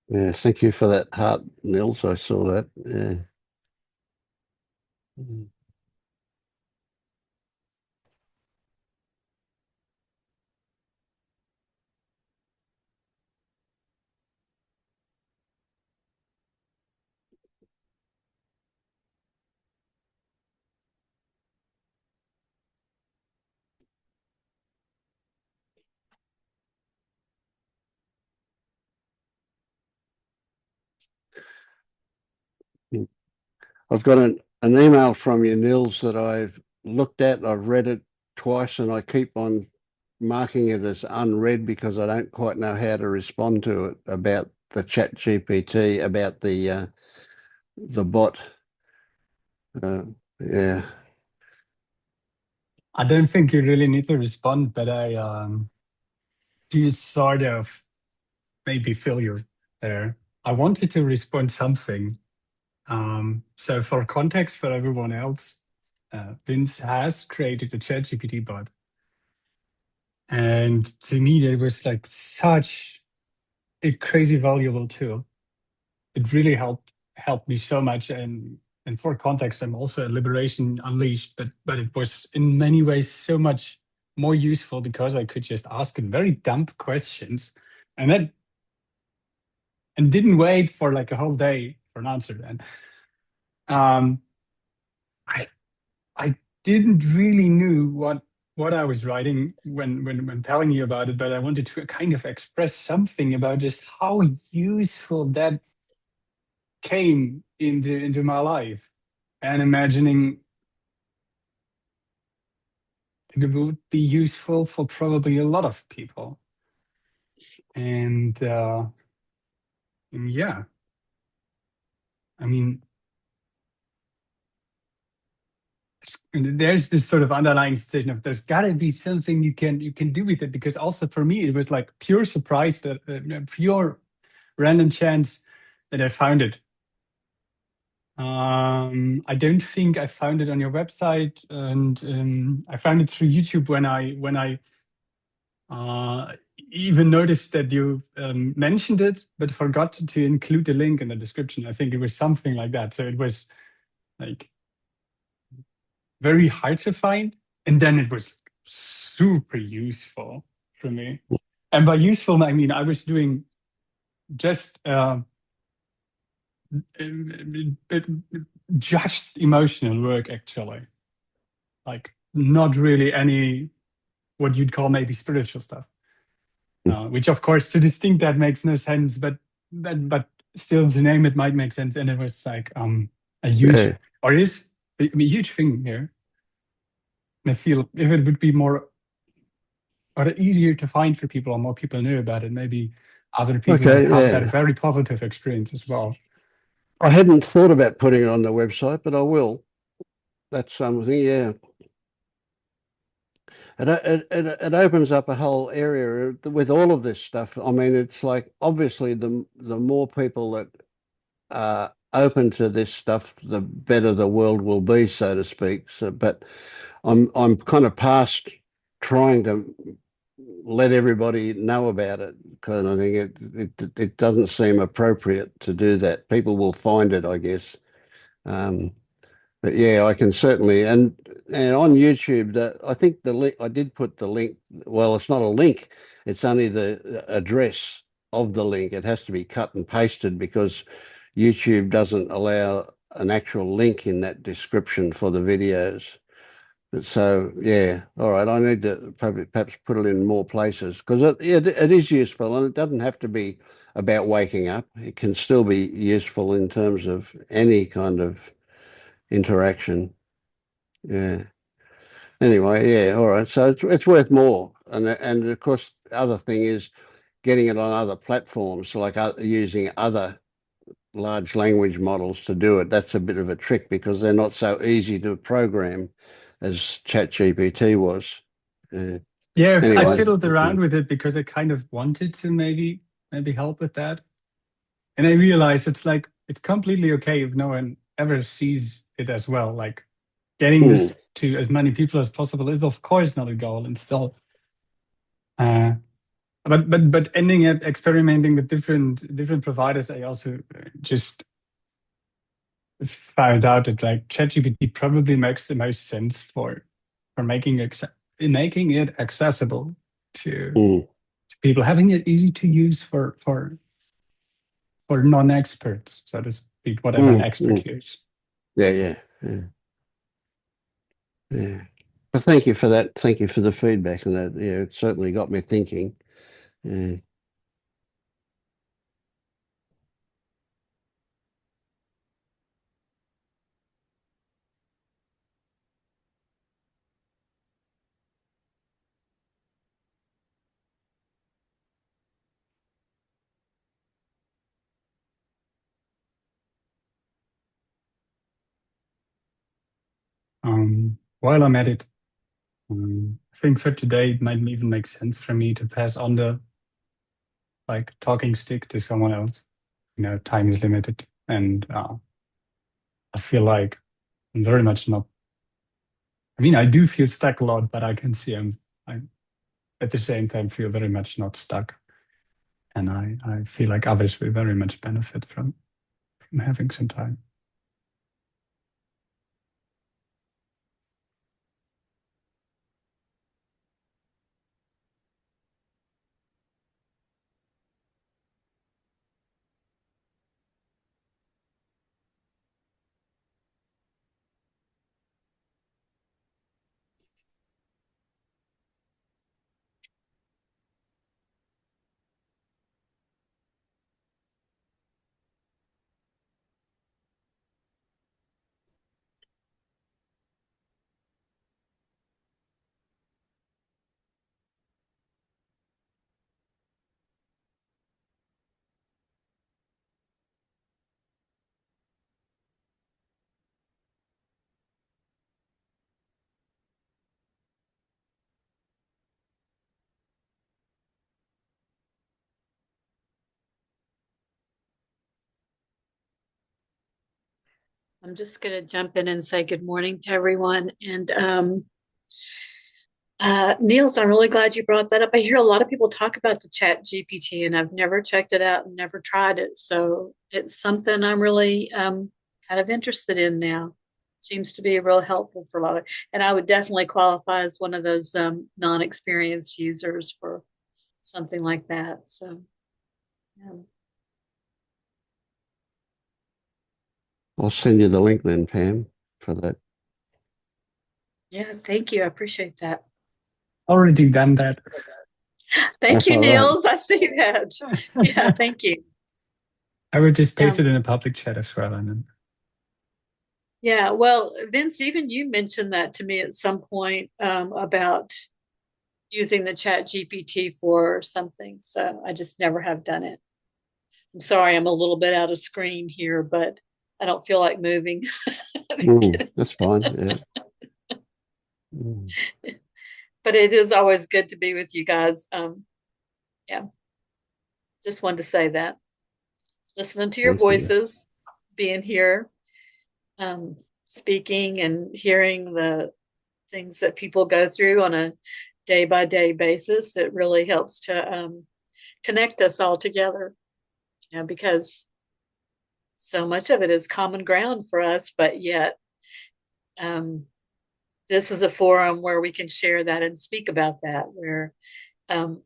S1: Yeah. Thank you for that heart, Nils. I saw that. Yeah. Mm. I've got an email from you, Nils, that I've looked at. I've read it twice, and I keep on marking it as unread because I don't quite know how to respond to it about the Chat GPT, about the bot. Uh, yeah.
S4: I don't think you really need to respond, but I do sort of maybe feel you there. I wanted to respond something. So for context for everyone else, Vince has created a ChatGPT bot. And to me, that was like such a crazy valuable tool. It really helped me so much. And for context, I'm also at Liberation Unleashed, but it was in many ways so much more useful because I could just ask it very dumb questions, and then and didn't wait for like a whole day for an answer. And um, I I didn't really knew what I was writing when telling you about it, but I wanted to kind of express something about just how useful that came into my life, and imagining it would be useful for probably a lot of people. And yeah, I mean, there's this sort of underlying station of there's got to be something you can do with it, because also for me it was like pure surprise, that pure random chance that I found it. I don't think I found it on your website, and I found it through YouTube when I even noticed that you mentioned it, but forgot to include the link in the description. I think it was something like that. So it was like very hard to find, and then it was super useful for me. And by useful, I mean I was doing just just emotional work, actually, like not really any what you'd call maybe spiritual stuff. Which of course to distinct that makes no sense, but still to name it might make sense. And it was like a huge,
S1: Yeah.
S4: or is a huge thing here. And I feel if it would be more or easier to find for people, or more people knew about it, maybe other people would
S1: Okay.
S4: have that
S1: Yeah.
S4: very positive experience as well.
S1: I hadn't thought about putting it on the website, but I will. That's something. Yeah. It opens up a whole area with all of this stuff. I mean, it's like obviously the more people that open to this stuff, the better the world will be, so to speak. So, but I'm kind of past trying to let everybody know about it because I think it doesn't seem appropriate to do that. People will find it, I guess. Um, but yeah, I can certainly and on YouTube, I think the link I did put the link. Well, it's not a link; it's only the address of the link. It has to be cut and pasted because YouTube doesn't allow an actual link in that description for the videos. But so yeah, all right. I need to probably perhaps put it in more places because it is useful and it doesn't have to be about waking up. It can still be useful in terms of any kind of interaction. Yeah. Anyway, yeah, all right. So it's worth more, and of course, the other thing is getting it on other platforms, like using other large language models to do it. That's a bit of a trick because they're not so easy to program as ChatGPT was.
S4: Yeah, I
S1: Anyway,
S4: fiddled around with it because I kind of wanted to maybe help with that. And I realized it's completely okay if no one ever sees it as well. Like getting
S1: mm,
S4: this to as many people as possible is of course not a goal and still uh but ending up experimenting with different providers, I also just found out that like ChatGPT probably makes the most sense for making it accessible to
S1: mm,
S4: people, having it easy to use for non-experts, so to speak, whatever an expert
S1: mm.
S4: use.
S1: Yeah, yeah. Yeah. But thank you for that. Thank you for the feedback and that. Yeah, it certainly got me thinking. Yeah.
S4: While I'm at it, I think for today it might even make sense for me to pass on the like talking stick to someone else. Time is limited, and I feel like I'm very much not. I mean, I do feel stuck a lot, but I can see I at the same time feel very much not stuck, and I feel like others will very much benefit from having some time.
S5: I'm just going to jump in and say good morning to everyone. And Niels, I'm really glad you brought that up. I hear a lot of people talk about the Chat GPT, and I've never checked it out and never tried it. So it's something I'm really kind of interested in now. Seems to be real helpful for a lot of, and I would definitely qualify as one of those non-experienced users for something like that. So, yeah.
S1: I'll send you the link then, Pam, for that.
S5: Yeah, thank you. I appreciate that.
S4: Already done that.
S5: Thank you,
S1: All right.
S5: Niels. I see that. Yeah, thank you.
S4: I would just paste
S5: Um,
S4: it in a public chat as well, and then
S5: Yeah, well, Vince, even you mentioned that to me at some point about using the Chat GPT for something. So I just never have done it. I'm sorry, I'm a little bit out of screen here, but I don't feel like moving.
S1: That's fine. Yeah. Mm,
S5: But it is always good to be with you guys. Yeah, just wanted to say that. Listening to your
S1: thank you.
S5: voices. being here, speaking and hearing the things that people go through on a day by day basis. It really helps to connect us all together, because so much of it is common ground for us, but yet um, this is a forum where we can share that and speak about that, where um,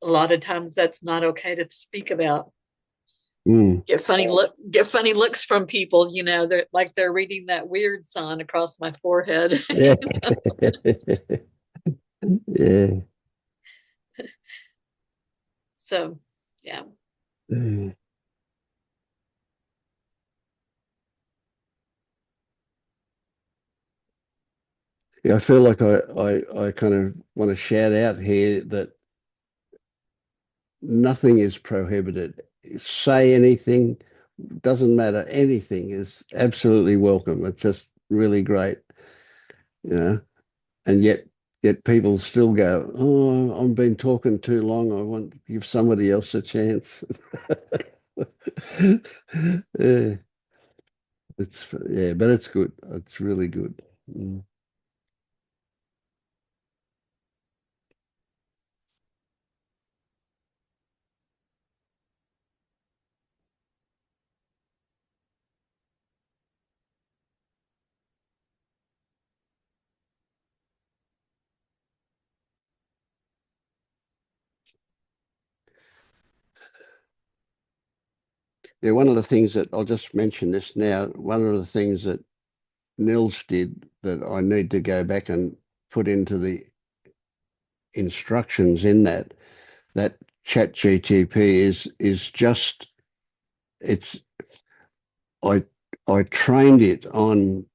S5: a lot of times that's not okay to speak about.
S1: Mm.
S5: Get funny looks from people, they're like they're reading that weird sign across my forehead.
S1: Yeah. Yeah.
S5: So yeah.
S1: Mm. Yeah, I feel like I kind of want to shout out here that nothing is prohibited. Say anything, doesn't matter. Anything is absolutely welcome. It's just really great, you know. And yet people still go, "Oh, I've been talking too long. I want to give somebody else a chance." Yeah, but it's good. It's really good. Mm. Yeah, one of the things that I'll just mention this now. One of the things that Nils did that I need to go back and put into the instructions in that chat GTP is just it's I I trained it on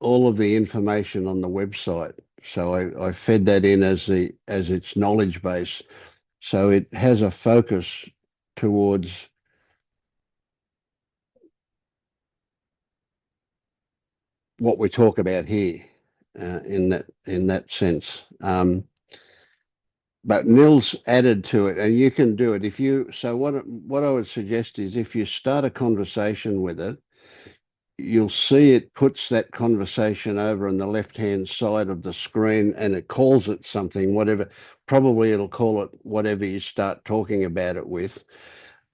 S1: all of the information on the website. So I fed that in as its knowledge base. So it has a focus towards what we talk about here in that sense. But Nils added to it, and you can do it if you. So what I would suggest is if you start a conversation with it, you'll see it puts that conversation over on the left-hand side of the screen, and it calls it something, whatever. Probably it'll call it whatever you start talking about it with.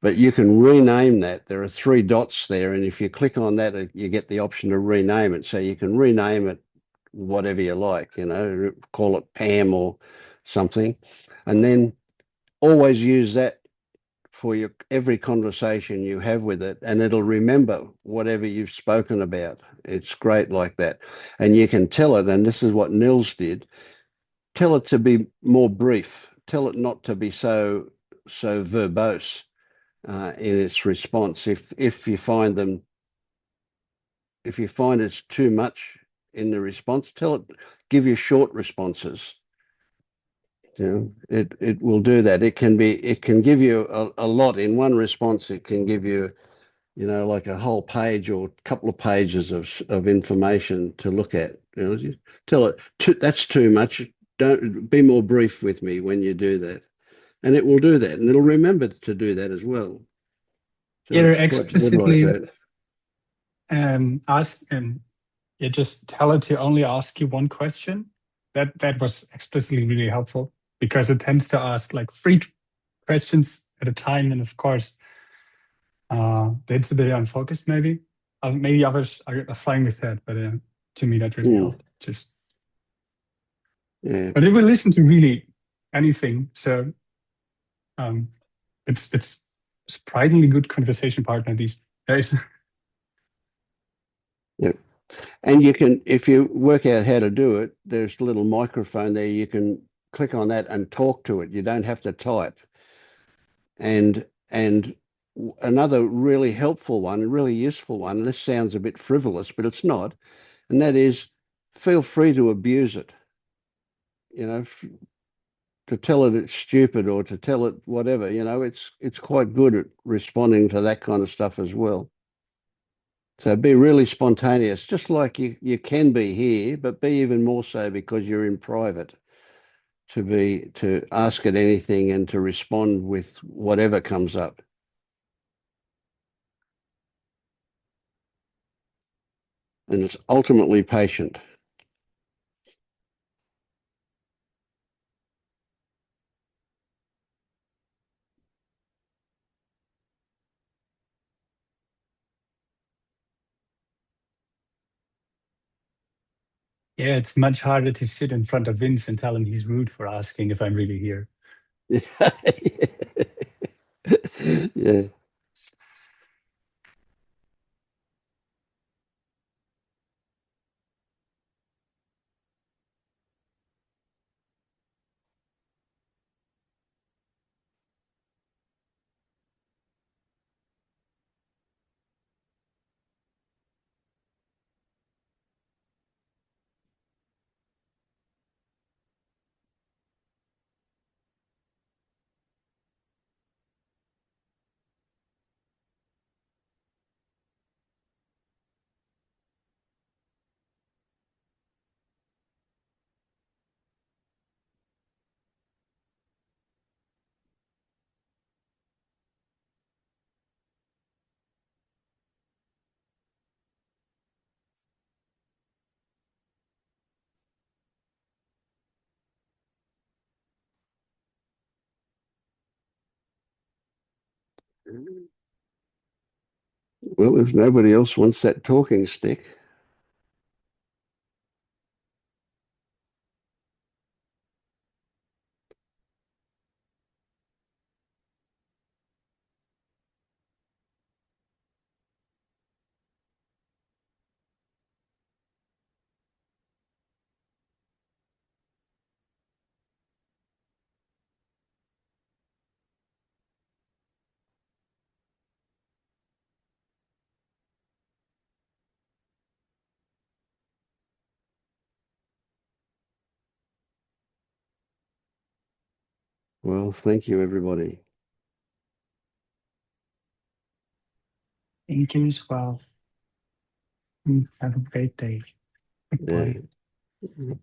S1: But you can rename that. There are three dots there, and if you click on that, you get the option to rename it. So you can rename it whatever you like, call it Pam or something. And then always use that for every conversation you have with it, and it'll remember whatever you've spoken about. It's great like that. And you can tell it, and this is what Nils did, tell it to be more brief. Tell it not to be so verbose in its response. If you find it's too much in the response, tell it, give you short responses. It will do that. It can give you a lot in one response. It can give you, like a whole page or a couple of pages of information to look at. Just tell it that's too much. Don't be more brief with me when you do that, and it will do that, and it'll remember to do that as well. So
S4: Either
S1: it's quite good like
S4: explicitly
S1: that.
S4: ask and you just tell it to only ask you one question. That was explicitly really helpful because it tends to ask like three questions at a time, and of course, that's a bit unfocused. Maybe others are fine with that, but to me that really helped.
S1: Yeah.
S4: But it will listen to really anything, so it's surprisingly good conversation partner these days.
S1: Yeah. And you can, if you work out how to do it, there's a little microphone there. You can click on that and talk to it. You don't have to type. And another really helpful one, really useful one, and this sounds a bit frivolous, but it's not, and that is feel free to abuse it. To tell it it's stupid or to tell it whatever, it's quite good at responding to that kind of stuff as well. So be really spontaneous, just like you can be here, but be even more so because you're in private, to ask it anything and to respond with whatever comes up. and it's ultimately patient.
S4: Yeah, it's much harder to sit in front of Vince and tell him he's rude for asking if I'm really here.
S1: Yeah. Well, if nobody else wants that talking stick. Well, thank you, everybody.
S4: Thank you as well. Have a great day. Goodbye.
S1: Yeah.